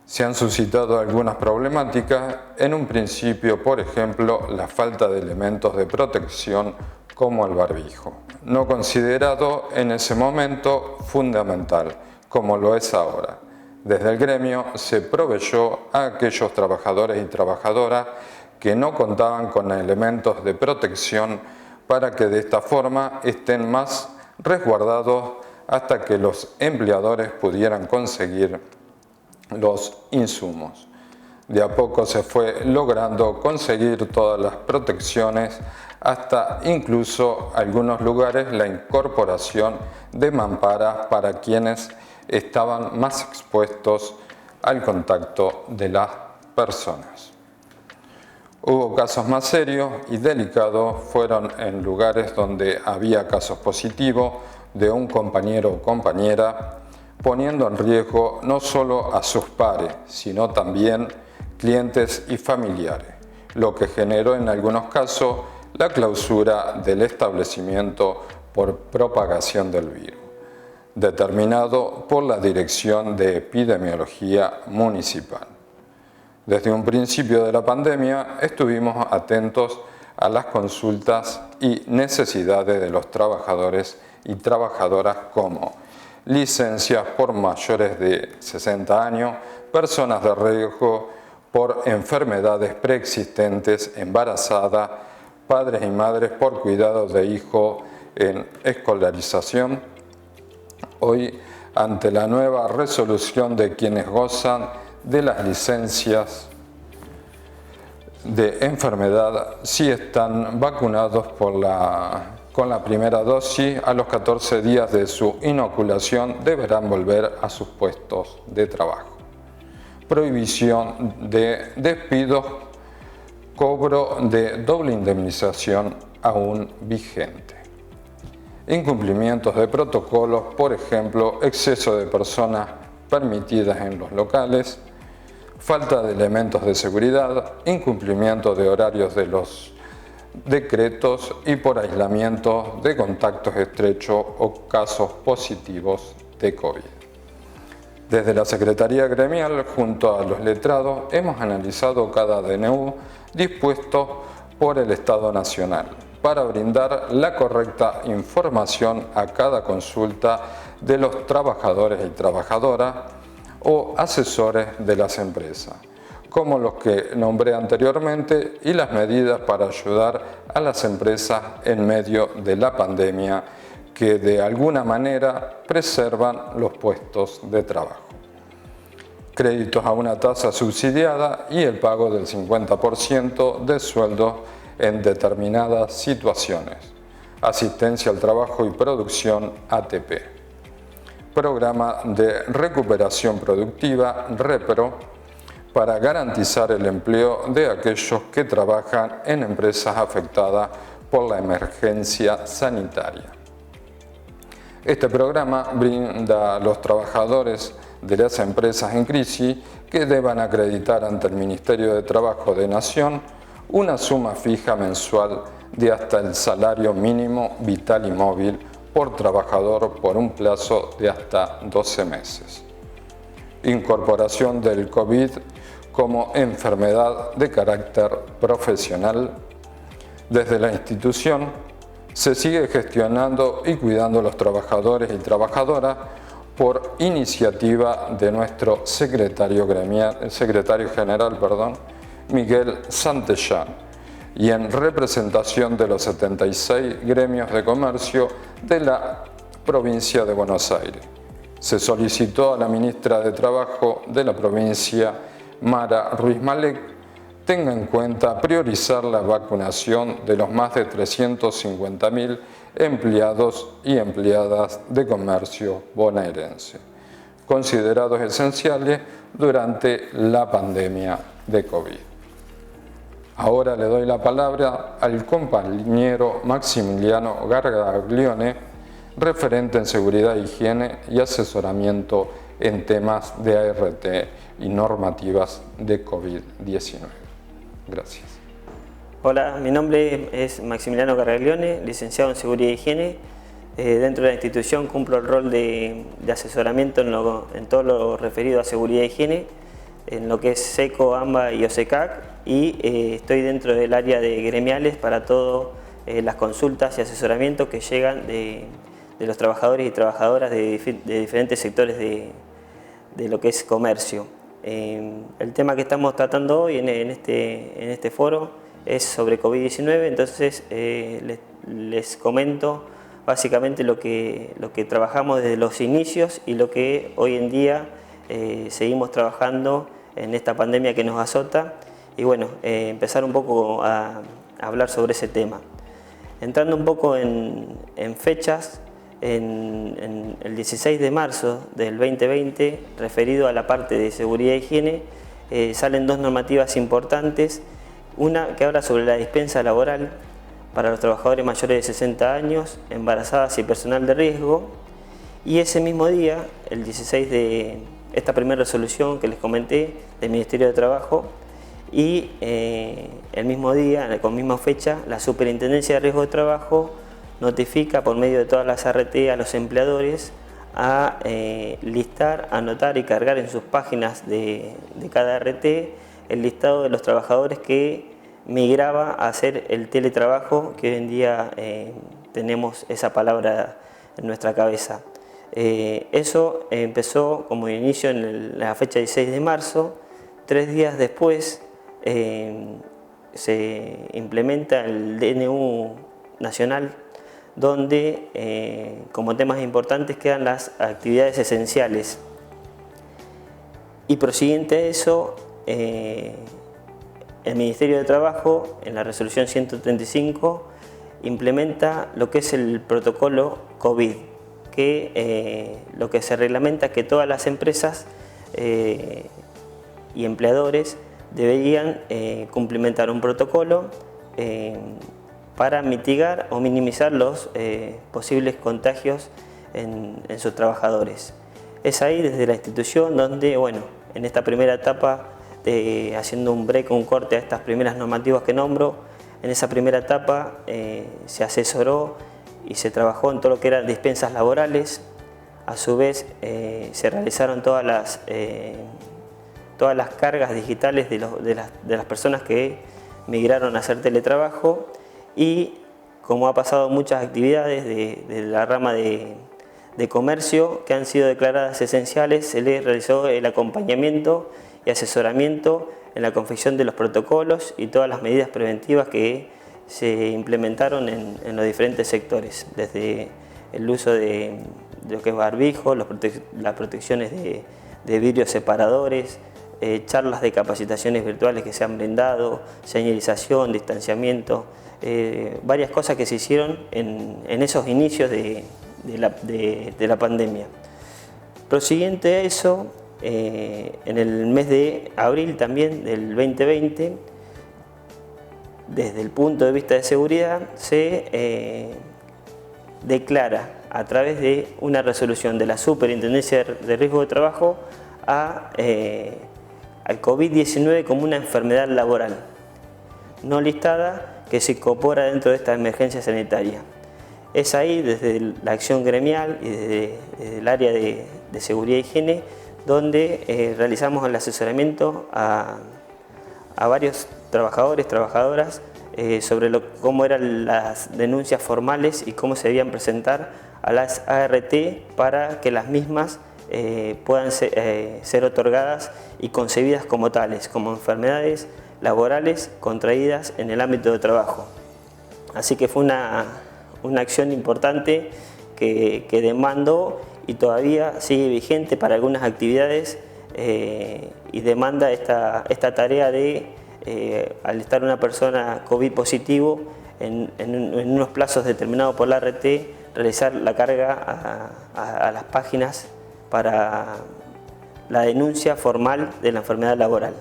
Se han suscitado algunas problemáticas, en un principio, por ejemplo, la falta de elementos de protección como el barbijo, no considerado en ese momento fundamental, como lo es ahora. Desde el gremio se proveyó a aquellos trabajadores y trabajadoras que no contaban con elementos de protección para que de esta forma estén más resguardados hasta que los empleadores pudieran conseguir los insumos. De a poco se fue logrando conseguir todas las protecciones, hasta incluso algunos lugares la incorporación de mamparas para quienes estaban más expuestos al contacto de las personas. Hubo casos más serios y delicados, fueron en lugares donde había casos positivos de un compañero o compañera, poniendo en riesgo no solo a sus pares, sino también clientes y familiares, lo que generó en algunos casos la clausura del establecimiento por propagación del virus, determinado por la Dirección de Epidemiología Municipal. Desde un principio de la pandemia estuvimos atentos a las consultas y necesidades de los trabajadores y trabajadoras, como licencias por mayores de 60 años, personas de riesgo por enfermedades preexistentes, embarazadas, padres y madres por cuidados de hijos en escolarización. Hoy, ante la nueva resolución de quienes gozan de las licencias de enfermedad, si están vacunados con la primera dosis, a los 14 días de su inoculación deberán volver a sus puestos de trabajo. Prohibición de despidos, cobro de doble indemnización aún vigente. Incumplimientos de protocolos, por ejemplo, exceso de personas permitidas en los locales, falta de elementos de seguridad, incumplimiento de horarios de los decretos y por aislamiento de contactos estrechos o casos positivos de COVID. Desde la Secretaría Gremial, junto a los letrados, hemos analizado cada DNU dispuesto por el Estado Nacional para brindar la correcta información a cada consulta de los trabajadores y trabajadoras o asesores de las empresas, como los que nombré anteriormente, y las medidas para ayudar a las empresas en medio de la pandemia que de alguna manera preservan los puestos de trabajo. Créditos a una tasa subsidiada y el pago del 50% de sueldos en determinadas situaciones. Asistencia al trabajo y producción ATP. Programa de recuperación productiva REPRO para garantizar el empleo de aquellos que trabajan en empresas afectadas por la emergencia sanitaria. Este programa brinda a los trabajadores de las empresas en crisis que deban acreditar ante el Ministerio de Trabajo de Nación una suma fija mensual de hasta el salario mínimo vital y móvil por trabajador por un plazo de hasta 12 meses. incorporación del COVID como enfermedad de carácter profesional. Desde la institución se sigue gestionando y cuidando a los trabajadores y trabajadoras por iniciativa de nuestro secretario general, Miguel Santellán, y en representación de los 76 gremios de comercio de la provincia de Buenos Aires. Se solicitó a la ministra de Trabajo de la provincia, Mara Ruiz Malek, tenga en cuenta priorizar la vacunación de los más de 350.000 empleados y empleadas de comercio bonaerense, considerados esenciales durante la pandemia de COVID. Ahora le doy la palabra al compañero Maximiliano Gargaglione, referente en seguridad, higiene y asesoramiento en temas de ART y normativas de COVID-19. Gracias. Hola, mi nombre es Maximiliano Gargaglione, licenciado en seguridad y higiene. Dentro de la institución cumplo el rol de asesoramiento en todo lo referido a seguridad y higiene, en lo que es SECO, AMBA y OSECAC, y estoy dentro del área de gremiales para todas las consultas y asesoramientos que llegan de los trabajadores y trabajadoras de diferentes sectores de lo que es comercio. El tema que estamos tratando hoy en este foro es sobre COVID-19, entonces les comento básicamente lo que trabajamos desde los inicios y lo que hoy en día seguimos trabajando en esta pandemia que nos azota, y bueno, empezar un poco a hablar sobre ese tema. Entrando un poco en fechas, en el 16 de marzo del 2020, referido a la parte de seguridad e higiene, salen dos normativas importantes. Una que habla sobre la dispensa laboral para los trabajadores mayores de 60 años, embarazadas y personal de riesgo. Y ese mismo día, el 16 de esta primera resolución que les comenté del Ministerio de Trabajo, y el mismo día, con misma fecha, la Superintendencia de Riesgo de Trabajo notifica por medio de todas las ART a los empleadores a listar, anotar y cargar en sus páginas de cada ART el listado de los trabajadores que migraba a hacer el teletrabajo, que hoy en día tenemos esa palabra en nuestra cabeza. Eso empezó como inicio en la fecha 16 de marzo. 3 días después se implementa el DNU nacional, donde como temas importantes quedan las actividades esenciales. Y prosiguiente a eso, el Ministerio de Trabajo, en la resolución 135, implementa lo que es el protocolo COVID, que lo que se reglamenta es que todas las empresas y empleadores deberían cumplimentar un protocolo para mitigar o minimizar los posibles contagios en sus trabajadores. Es ahí desde la institución donde, bueno, en esta primera etapa, haciendo un break, un corte a estas primeras normativas que nombro, en esa primera etapa se asesoró y se trabajó en todo lo que eran dispensas laborales. A su vez se realizaron todas las cargas digitales de las personas que migraron a hacer teletrabajo, y como ha pasado muchas actividades de la rama de comercio que han sido declaradas esenciales, se les realizó el acompañamiento y asesoramiento en la confección de los protocolos y todas las medidas preventivas que se implementaron en los diferentes sectores, desde el uso de lo que es barbijo, las protecciones de vidrios separadores, charlas de capacitaciones virtuales que se han brindado, señalización, distanciamiento, varias cosas que se hicieron en esos inicios de la pandemia. Prosiguiente a eso, en el mes de abril también del 2020, desde el punto de vista de seguridad, se declara a través de una resolución de la Superintendencia de Riesgo de Trabajo al COVID-19 como una enfermedad laboral no listada que se incorpora dentro de esta emergencia sanitaria. Es ahí, desde la acción gremial y desde el área de seguridad e higiene, donde realizamos el asesoramiento a varios trabajadores, trabajadoras, sobre cómo eran las denuncias formales y cómo se debían presentar a las ART para que las mismas puedan ser otorgadas y concebidas como tales, como enfermedades laborales contraídas en el ámbito de trabajo. Así que fue una acción importante que demandó y todavía sigue vigente para algunas actividades y demanda esta tarea de, al estar una persona COVID positivo, en unos plazos determinados por la ART, realizar la carga a las páginas para la denuncia formal de la enfermedad laboral.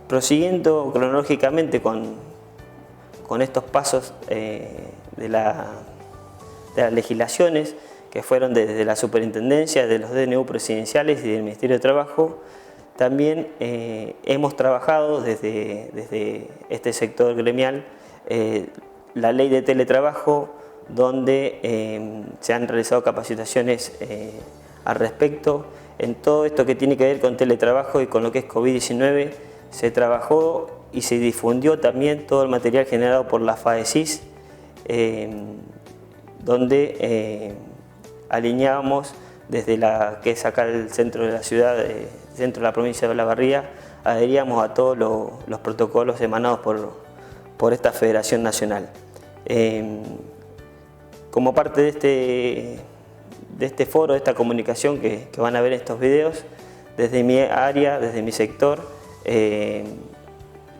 Prosiguiendo cronológicamente con estos pasos de las legislaciones que fueron desde la superintendencia, de los DNU presidenciales y del Ministerio de Trabajo, también hemos trabajado desde este sector gremial la ley de teletrabajo, donde se han realizado capacitaciones al respecto. En todo esto que tiene que ver con teletrabajo y con lo que es COVID-19, se trabajó y se difundió también todo el material generado por la FAESIS, donde alineábamos desde que es acá el centro de la ciudad, centro de la provincia de Olavarría, adheríamos a todos los protocolos emanados por esta Federación Nacional. Como parte de este foro, de esta comunicación que van a ver en estos videos, desde mi área, desde mi sector,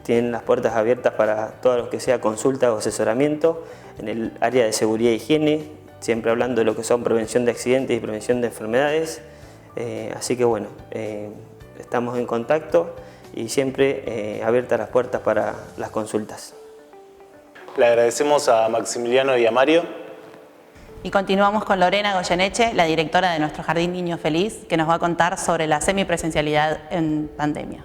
tienen las puertas abiertas para todo lo que sea consulta o asesoramiento en el área de seguridad e higiene, siempre hablando de lo que son prevención de accidentes y prevención de enfermedades. Así que bueno, estamos en contacto y siempre abiertas las puertas para las consultas. Le agradecemos a Maximiliano y a Mario. Y continuamos con Lorena Goyeneche, la directora de nuestro Jardín Niño Feliz, que nos va a contar sobre la semipresencialidad en pandemia.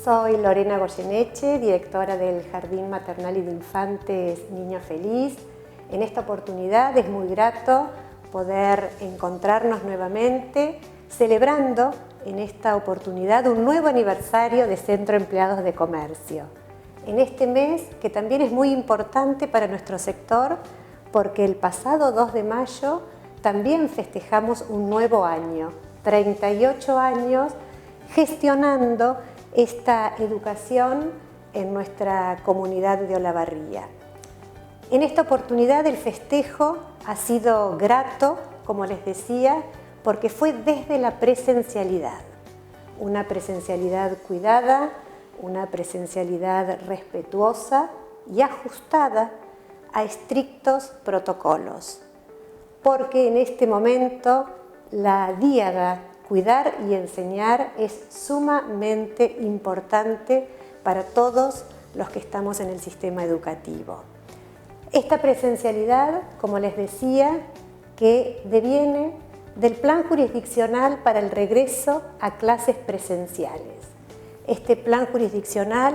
Soy Lorena Goyeneche, directora del Jardín Maternal y de Infantes Niño Feliz. En esta oportunidad es muy grato poder encontrarnos nuevamente celebrando en esta oportunidad un nuevo aniversario de Centro Empleados de Comercio. En este mes que también es muy importante para nuestro sector porque el pasado 2 de mayo también festejamos un nuevo año, 38 años gestionando esta educación en nuestra comunidad de Olavarría. En esta oportunidad el festejo ha sido grato, como les decía, porque fue desde la presencialidad. Una presencialidad cuidada, una presencialidad respetuosa y ajustada a estrictos protocolos. Porque en este momento la díaga cuidar y enseñar es sumamente importante para todos los que estamos en el sistema educativo. Esta presencialidad, como les decía, que deviene del Plan Jurisdiccional para el regreso a clases presenciales. Este plan jurisdiccional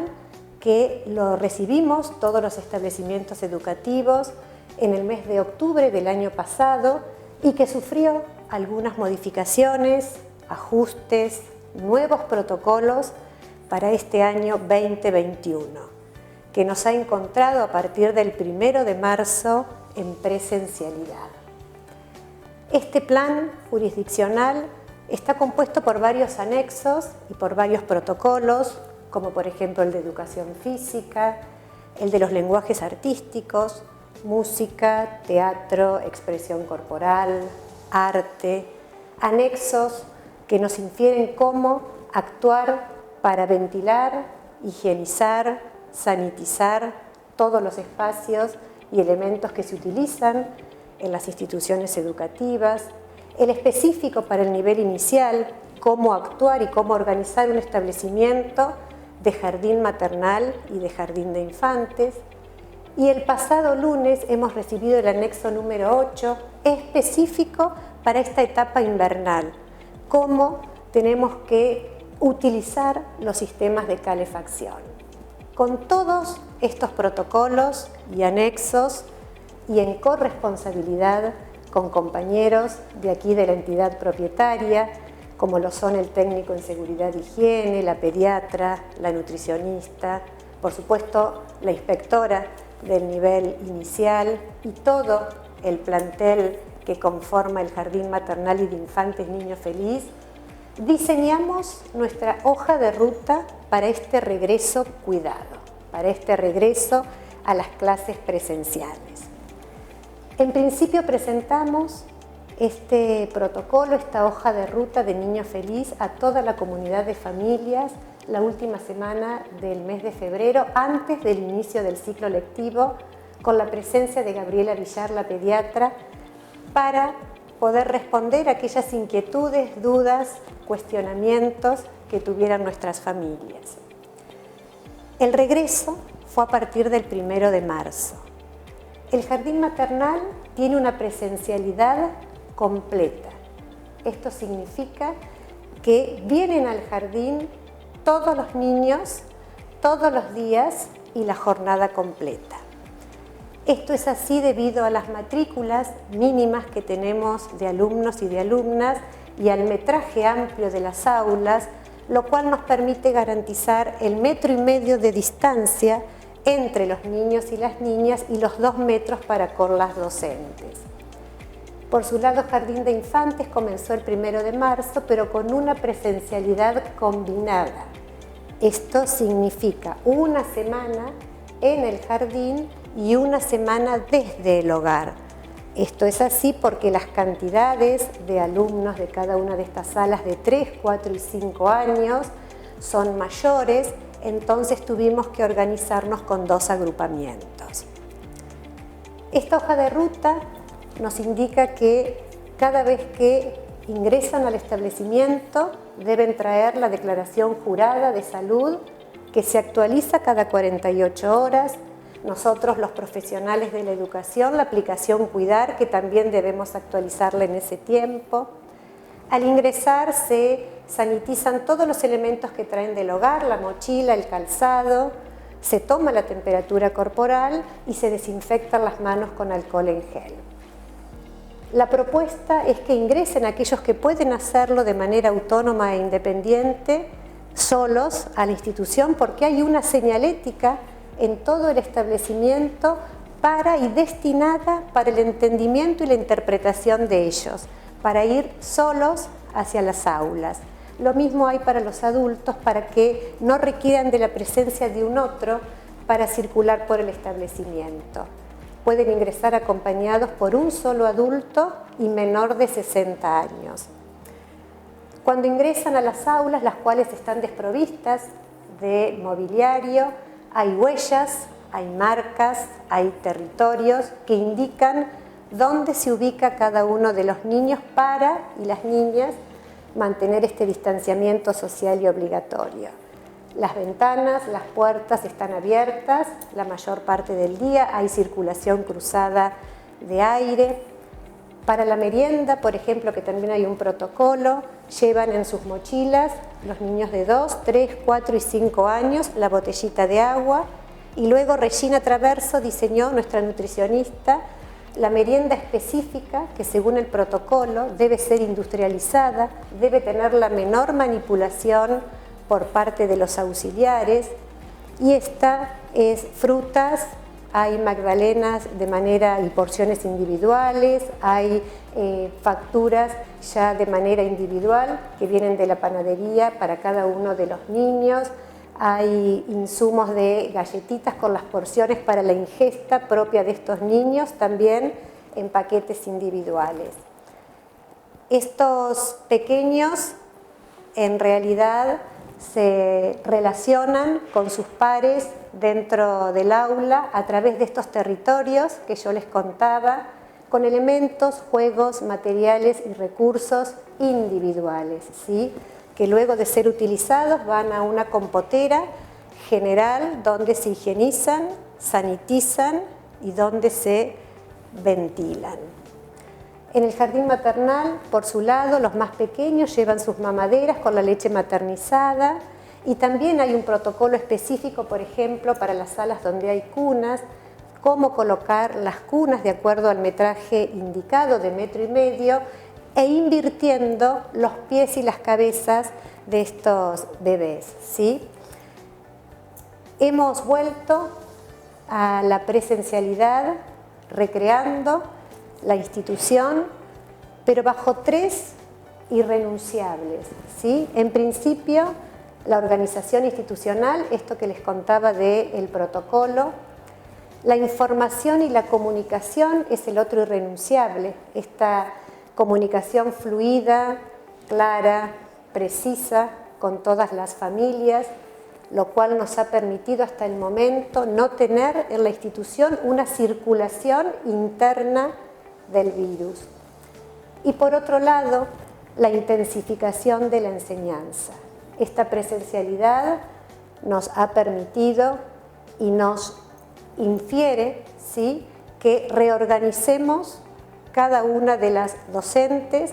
que lo recibimos todos los establecimientos educativos en el mes de octubre del año pasado y que sufrió algunas modificaciones, ajustes, nuevos protocolos para este año 2021, que nos ha encontrado a partir del 1 de marzo en presencialidad. Este plan jurisdiccional está compuesto por varios anexos y por varios protocolos, como por ejemplo el de educación física, el de los lenguajes artísticos, música, teatro, expresión corporal, arte, anexos que nos infieren cómo actuar para ventilar, higienizar, sanitizar todos los espacios y elementos que se utilizan en las instituciones educativas, el específico para el nivel inicial, cómo actuar y cómo organizar un establecimiento de jardín maternal y de jardín de infantes, Y el pasado lunes hemos recibido el anexo número 8 específico para esta etapa invernal, cómo tenemos que utilizar los sistemas de calefacción. Con todos estos protocolos y anexos y en corresponsabilidad con compañeros de aquí de la entidad propietaria, como lo son el técnico en seguridad e higiene, la pediatra, la nutricionista, por supuesto la inspectora del nivel inicial y todo el plantel que conforma el Jardín Maternal y de Infantes Niño Feliz, diseñamos nuestra hoja de ruta para este regreso cuidado, para este regreso a las clases presenciales. En principio presentamos este protocolo, esta hoja de ruta de Niño Feliz a toda la comunidad de familias la última semana del mes de febrero, antes del inicio del ciclo lectivo, con la presencia de Gabriela Villar, la pediatra, para poder responder a aquellas inquietudes, dudas, cuestionamientos que tuvieran nuestras familias. El regreso fue a partir del 1 de marzo. El jardín maternal tiene una presencialidad completa. Esto significa que vienen al jardín todos los niños, todos los días y la jornada completa. Esto es así debido a las matrículas mínimas que tenemos de alumnos y de alumnas y al metraje amplio de las aulas, lo cual nos permite garantizar el 1,5 metros de distancia entre los niños y las niñas y los 2 metros para con las docentes. Por su lado, Jardín de Infantes comenzó el 1 de marzo, pero con una presencialidad combinada. Esto significa una semana en el jardín y una semana desde el hogar. Esto es así porque las cantidades de alumnos de cada una de estas salas de 3, 4 y 5 años son mayores, entonces tuvimos que organizarnos con 2 agrupamientos. Esta hoja de ruta nos indica que cada vez que ingresan al establecimiento deben traer la declaración jurada de salud que se actualiza cada 48 horas. Nosotros, los profesionales de la educación, la aplicación Cuidar, que también debemos actualizarla en ese tiempo. Al ingresar se sanitizan todos los elementos que traen del hogar, la mochila, el calzado, se toma la temperatura corporal y se desinfectan las manos con alcohol en gel. La propuesta es que ingresen aquellos que pueden hacerlo de manera autónoma e independiente, solos a la institución, porque hay una señalética en todo el establecimiento para y destinada para el entendimiento y la interpretación de ellos, para ir solos hacia las aulas. Lo mismo hay para los adultos, para que no requieran de la presencia de un otro para circular por el establecimiento. Pueden ingresar acompañados por un solo adulto y menor de 60 años. Cuando ingresan a las aulas, las cuales están desprovistas de mobiliario, hay huellas, hay marcas, hay territorios que indican dónde se ubica cada uno de los niños para y las niñas mantener este distanciamiento social y obligatorio. Las ventanas, las puertas están abiertas la mayor parte del día, hay circulación cruzada de aire. Para la merienda, por ejemplo, que también hay un protocolo, llevan en sus mochilas los niños de 2, 3, 4 y 5 años la botellita de agua y luego Regina Traverso diseñó, nuestra nutricionista, la merienda específica que según el protocolo debe ser industrializada, debe tener la menor manipulación por parte de los auxiliares y esta es frutas, hay magdalenas de manera y porciones individuales, hay facturas ya de manera individual que vienen de la panadería para cada uno de los niños, hay insumos de galletitas con las porciones para la ingesta propia de estos niños, también en paquetes individuales. Estos pequeños en realidad se relacionan con sus pares dentro del aula a través de estos territorios que yo les contaba, con elementos, juegos, materiales y recursos individuales, ¿sí? Que luego de ser utilizados van a una compotera general donde se higienizan, sanitizan y donde se ventilan. En el jardín maternal, por su lado, los más pequeños llevan sus mamaderas con la leche maternizada y también hay un protocolo específico, por ejemplo, para las salas donde hay cunas, cómo colocar las cunas de acuerdo al metraje indicado de 1,5 metros e invirtiendo los pies y las cabezas de estos bebés, ¿sí? Hemos vuelto a la presencialidad, recreando la institución, pero bajo 3 irrenunciables, ¿sí? En principio, la organización institucional, esto que les contaba del protocolo, la información y la comunicación es el otro irrenunciable, esta comunicación fluida, clara, precisa, con todas las familias, lo cual nos ha permitido hasta el momento no tener en la institución una circulación interna del virus. Y por otro lado, la intensificación de la enseñanza. Esta presencialidad nos ha permitido y nos infiere, ¿sí?, que reorganicemos cada una de las docentes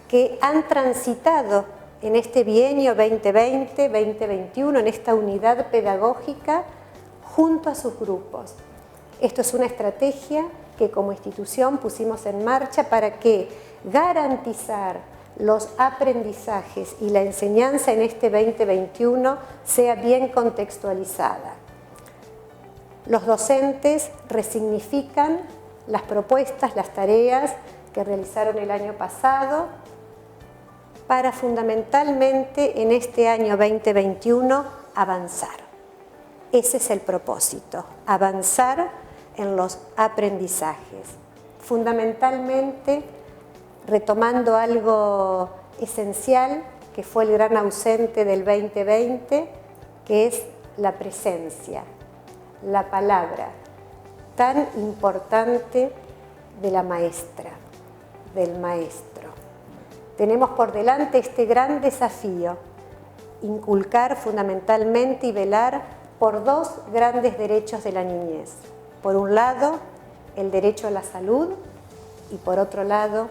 que han transitado en este bienio 2020-2021, en esta unidad pedagógica, junto a sus grupos. Esto es una estrategia que como institución pusimos en marcha para que garantizar los aprendizajes y la enseñanza en este 2021 sea bien contextualizada. Los docentes resignifican las propuestas, las tareas que realizaron el año pasado para fundamentalmente en este año 2021 avanzar. Ese es el propósito, avanzar en los aprendizajes. Fundamentalmente retomando algo esencial que fue el gran ausente del 2020, que es la presencia, la palabra tan importante de la maestra, del maestro. Tenemos por delante este gran desafío, inculcar fundamentalmente y velar por 2 grandes derechos de la niñez. Por un lado, el derecho a la salud y por otro lado,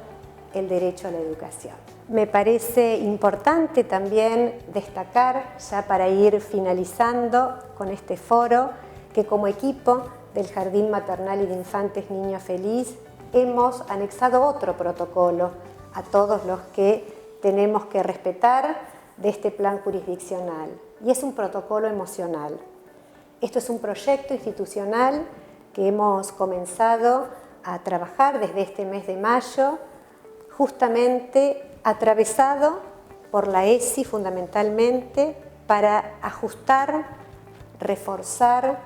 el derecho a la educación. Me parece importante también destacar, ya para ir finalizando con este foro, que como equipo del Jardín Maternal y de Infantes Niño Feliz hemos anexado otro protocolo a todos los que tenemos que respetar de este plan jurisdiccional, y es un protocolo emocional. Esto es un proyecto institucional que hemos comenzado a trabajar desde este mes de mayo, justamente atravesado por la ESI fundamentalmente para ajustar, reforzar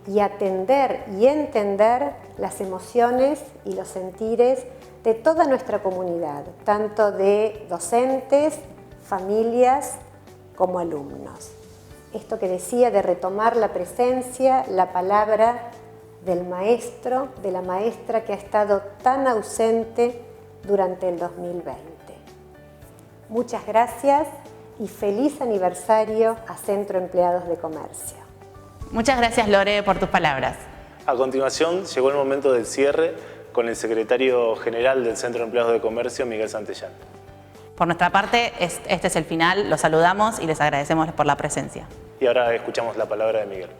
y atender y entender las emociones y los sentires de toda nuestra comunidad, tanto de docentes, familias como alumnos. Esto que decía de retomar la presencia, la palabra del maestro, de la maestra que ha estado tan ausente durante el 2020. Muchas gracias y feliz aniversario a Centro Empleados de Comercio. Muchas gracias, Lore, por tus palabras. A continuación llegó el momento del cierre con el secretario general del Centro Empleados de Comercio, Miguel Santellán. Por nuestra parte, este es el final. Los saludamos y les agradecemos por la presencia. Y ahora escuchamos la palabra de Miguel.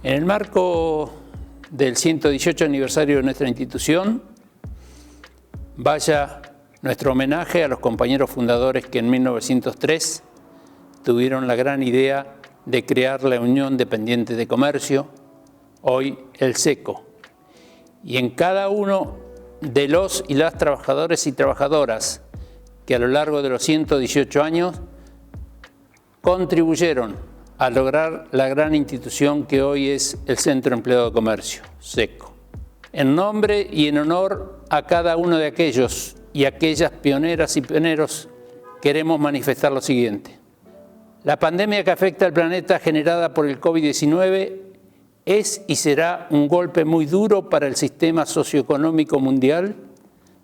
En el marco del 118 aniversario de nuestra institución, vaya nuestro homenaje a los compañeros fundadores que en 1903 tuvieron la gran idea de crear la Unión Dependiente de Comercio, hoy el SECO, y en cada uno de los y las trabajadores y trabajadoras que a lo largo de los 118 años contribuyeron a lograr la gran institución que hoy es el Centro Empleado de Comercio, SECO. En nombre y en honor a cada uno de aquellos y aquellas pioneras y pioneros, queremos manifestar lo siguiente. La pandemia que afecta al planeta generada por el COVID-19 es y será un golpe muy duro para el sistema socioeconómico mundial,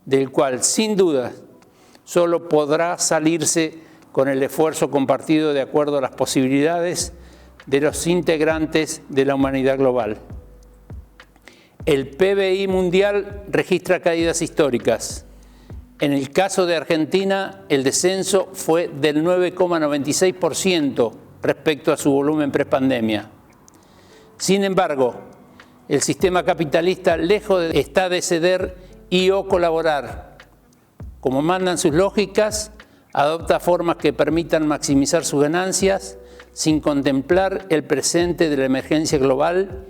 del cual, sin duda, solo podrá salirse con el esfuerzo compartido de acuerdo a las posibilidades de los integrantes de la humanidad global. El PBI mundial registra caídas históricas. En el caso de Argentina, el descenso fue del 9,96% respecto a su volumen prepandemia. Sin embargo, el sistema capitalista, lejos está de ceder y o colaborar. Como mandan sus lógicas, adopta formas que permitan maximizar sus ganancias sin contemplar el presente de la emergencia global,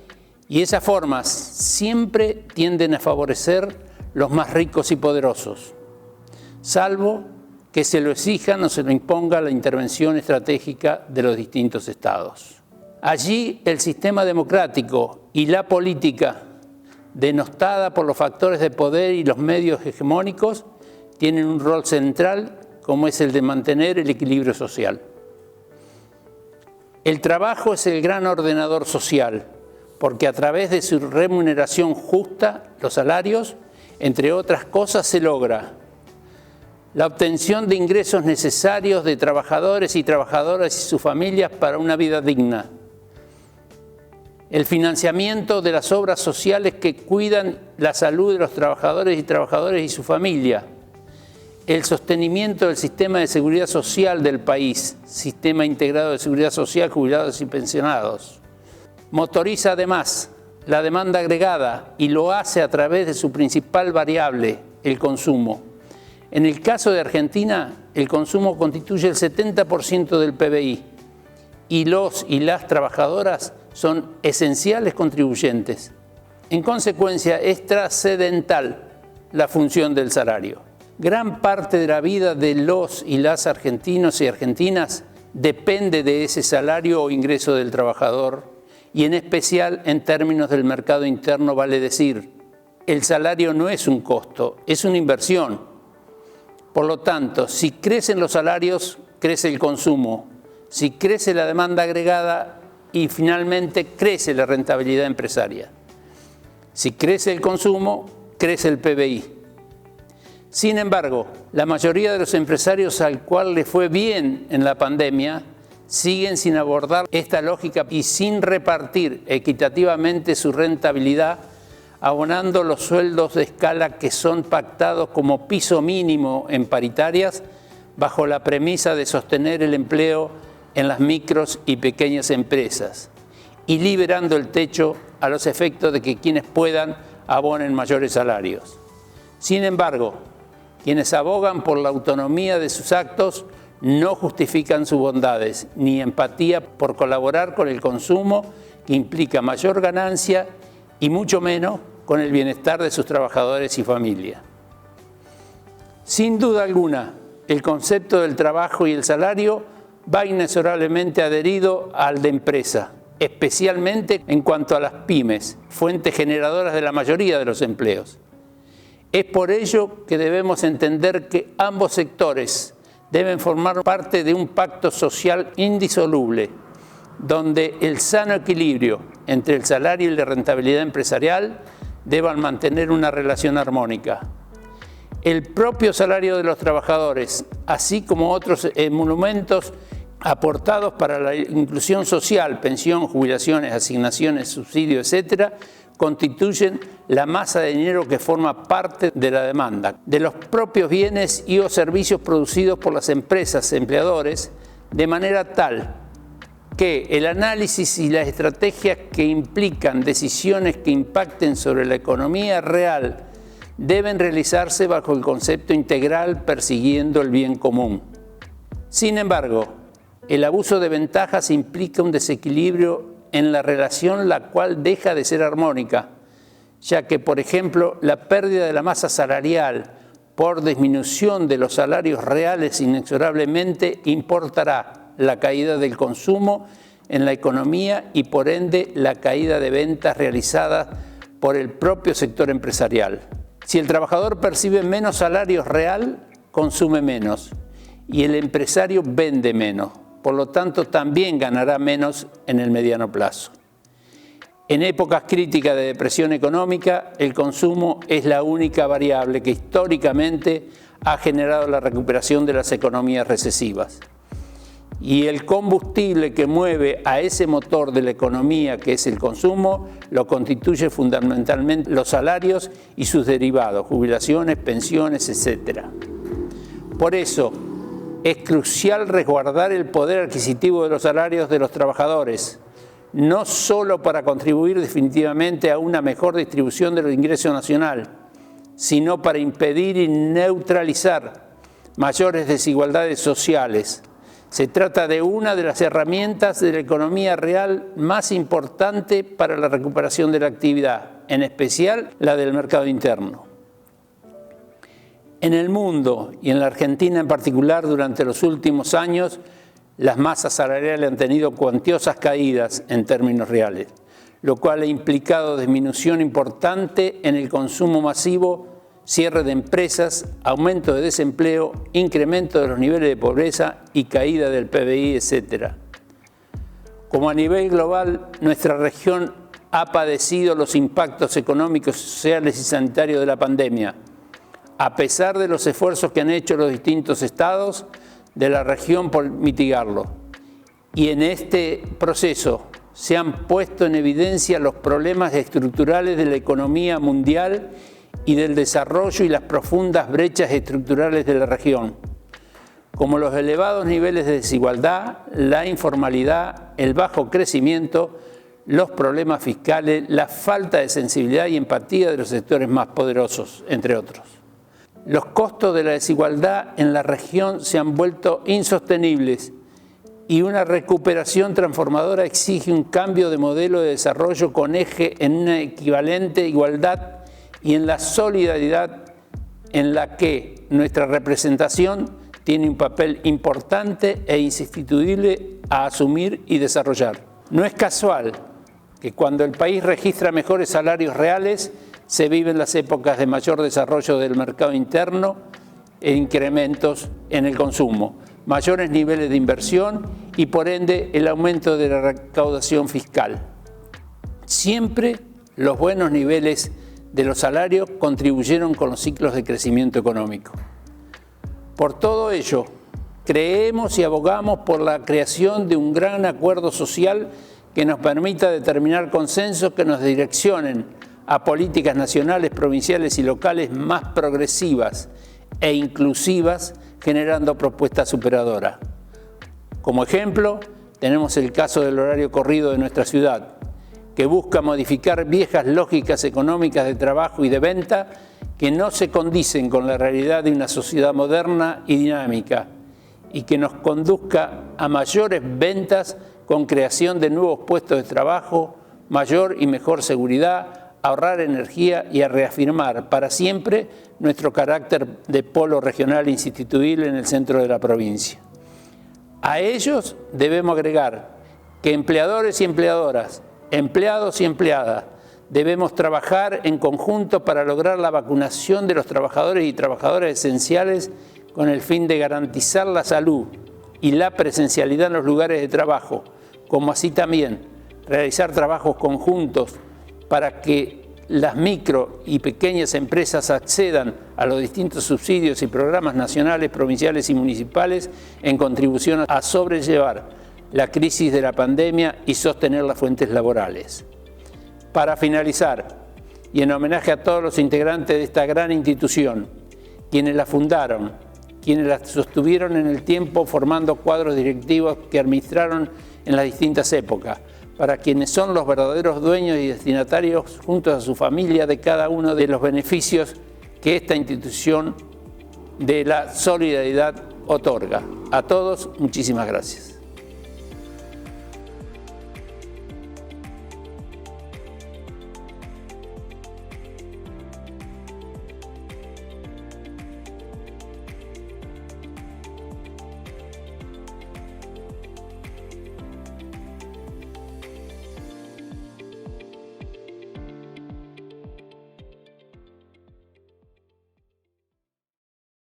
y esas formas siempre tienden a favorecer los más ricos y poderosos, salvo que se lo exijan o se lo imponga la intervención estratégica de los distintos estados. Allí el sistema democrático y la política, denostada por los factores de poder y los medios hegemónicos, tienen un rol central, como es el de mantener el equilibrio social. El trabajo es el gran ordenador social, porque a través de su remuneración justa, los salarios, entre otras cosas, se logra la obtención de ingresos necesarios de trabajadores y trabajadoras y sus familias para una vida digna, el financiamiento de las obras sociales que cuidan la salud de los trabajadores y su familia, el sostenimiento del sistema de seguridad social del país, sistema integrado de seguridad social, jubilados y pensionados. Motoriza además la demanda agregada y lo hace a través de su principal variable, el consumo. En el caso de Argentina, el consumo constituye el 70% del PBI y los y las trabajadoras son esenciales contribuyentes. En consecuencia, es trascendental la función del salario. Gran parte de la vida de los y las argentinos y argentinas depende de ese salario o ingreso del trabajador, y en especial en términos del mercado interno vale decir, el salario no es un costo, es una inversión. Por lo tanto, si crecen los salarios, crece el consumo. Si crece la demanda agregada y finalmente crece la rentabilidad empresaria. Si crece el consumo, crece el PBI. Sin embargo, la mayoría de los empresarios al cual le fue bien en la pandemia siguen sin abordar esta lógica y sin repartir equitativamente su rentabilidad, abonando los sueldos de escala que son pactados como piso mínimo en paritarias bajo la premisa de sostener el empleo en las micros y pequeñas empresas y liberando el techo a los efectos de que quienes puedan abonen mayores salarios. Sin embargo, quienes abogan por la autonomía de sus actos no justifican sus bondades ni empatía por colaborar con el consumo que implica mayor ganancia y mucho menos con el bienestar de sus trabajadores y familia. Sin duda alguna, el concepto del trabajo y el salario va inexorablemente adherido al de empresa, especialmente en cuanto a las pymes, fuentes generadoras de la mayoría de los empleos. Es por ello que debemos entender que ambos sectores deben formar parte de un pacto social indisoluble, donde el sano equilibrio entre el salario y la rentabilidad empresarial deban mantener una relación armónica. El propio salario de los trabajadores, así como otros emolumentos aportados para la inclusión social, pensión, jubilaciones, asignaciones, subsidios, etc., constituyen la masa de dinero que forma parte de la demanda, de los propios bienes y o servicios producidos por las empresas empleadores, de manera tal que el análisis y las estrategias que implican decisiones que impacten sobre la economía real deben realizarse bajo el concepto integral persiguiendo el bien común. Sin embargo, el abuso de ventajas implica un desequilibrio en la relación, la cual deja de ser armónica, ya que, por ejemplo, la pérdida de la masa salarial por disminución de los salarios reales inexorablemente importará la caída del consumo en la economía y, por ende, la caída de ventas realizadas por el propio sector empresarial. Si el trabajador percibe menos salario real, consume menos y el empresario vende menos. por lo tanto también ganará menos en el mediano plazo. En épocas críticas de depresión económica, el consumo es la única variable que históricamente ha generado la recuperación de las economías recesivas. Y el combustible que mueve a ese motor de la economía, que es el consumo, lo constituye fundamentalmente los salarios y sus derivados, jubilaciones, pensiones, etc. Por eso, es crucial resguardar el poder adquisitivo de los salarios de los trabajadores, no solo para contribuir definitivamente a una mejor distribución del ingreso nacional, sino para impedir y neutralizar mayores desigualdades sociales. Se trata de una de las herramientas de la economía real más importante para la recuperación de la actividad, en especial la del mercado interno. En el mundo y en la Argentina en particular, durante los últimos años, las masas salariales han tenido cuantiosas caídas en términos reales, lo cual ha implicado disminución importante en el consumo masivo, cierre de empresas, aumento de desempleo, incremento de los niveles de pobreza y caída del PBI, etc. Como a nivel global, nuestra región ha padecido los impactos económicos, sociales y sanitarios de la pandemia, a pesar de los esfuerzos que han hecho los distintos estados de la región por mitigarlo. Y en este proceso se han puesto en evidencia los problemas estructurales de la economía mundial y del desarrollo y las profundas brechas estructurales de la región, como los elevados niveles de desigualdad, la informalidad, el bajo crecimiento, los problemas fiscales, la falta de sensibilidad y empatía de los sectores más poderosos, entre otros. Los costos de la desigualdad en la región se han vuelto insostenibles y una recuperación transformadora exige un cambio de modelo de desarrollo con eje en una equivalente igualdad y en la solidaridad en la que nuestra representación tiene un papel importante e insustituible a asumir y desarrollar. No es casual que cuando el país registra mejores salarios reales, se viven las épocas de mayor desarrollo del mercado interno e incrementos en el consumo, mayores niveles de inversión y por ende el aumento de la recaudación fiscal. Siempre los buenos niveles de los salarios contribuyeron con los ciclos de crecimiento económico. Por todo ello, creemos y abogamos por la creación de un gran acuerdo social que nos permita determinar consensos que nos direccionen a políticas nacionales, provinciales y locales más progresivas e inclusivas, generando propuestas superadoras. Como ejemplo, tenemos el caso del horario corrido de nuestra ciudad, que busca modificar viejas lógicas económicas de trabajo y de venta que no se condicen con la realidad de una sociedad moderna y dinámica y que nos conduzca a mayores ventas con creación de nuevos puestos de trabajo, mayor y mejor seguridad, ahorrar energía y a reafirmar para siempre nuestro carácter de polo regional insustituible en el centro de la provincia. A ellos debemos agregar que empleadores y empleadoras, empleados y empleadas, debemos trabajar en conjunto para lograr la vacunación de los trabajadores y trabajadoras esenciales con el fin de garantizar la salud y la presencialidad en los lugares de trabajo, como así también realizar trabajos conjuntos para que las micro y pequeñas empresas accedan a los distintos subsidios y programas nacionales, provinciales y municipales en contribución a sobrellevar la crisis de la pandemia y sostener las fuentes laborales. Para finalizar, y en homenaje a todos los integrantes de esta gran institución, quienes la fundaron, quienes la sostuvieron en el tiempo formando cuadros directivos que administraron en las distintas épocas, para quienes son los verdaderos dueños y destinatarios, junto a su familia, de cada uno de los beneficios que esta institución de la solidaridad otorga. A todos, muchísimas gracias.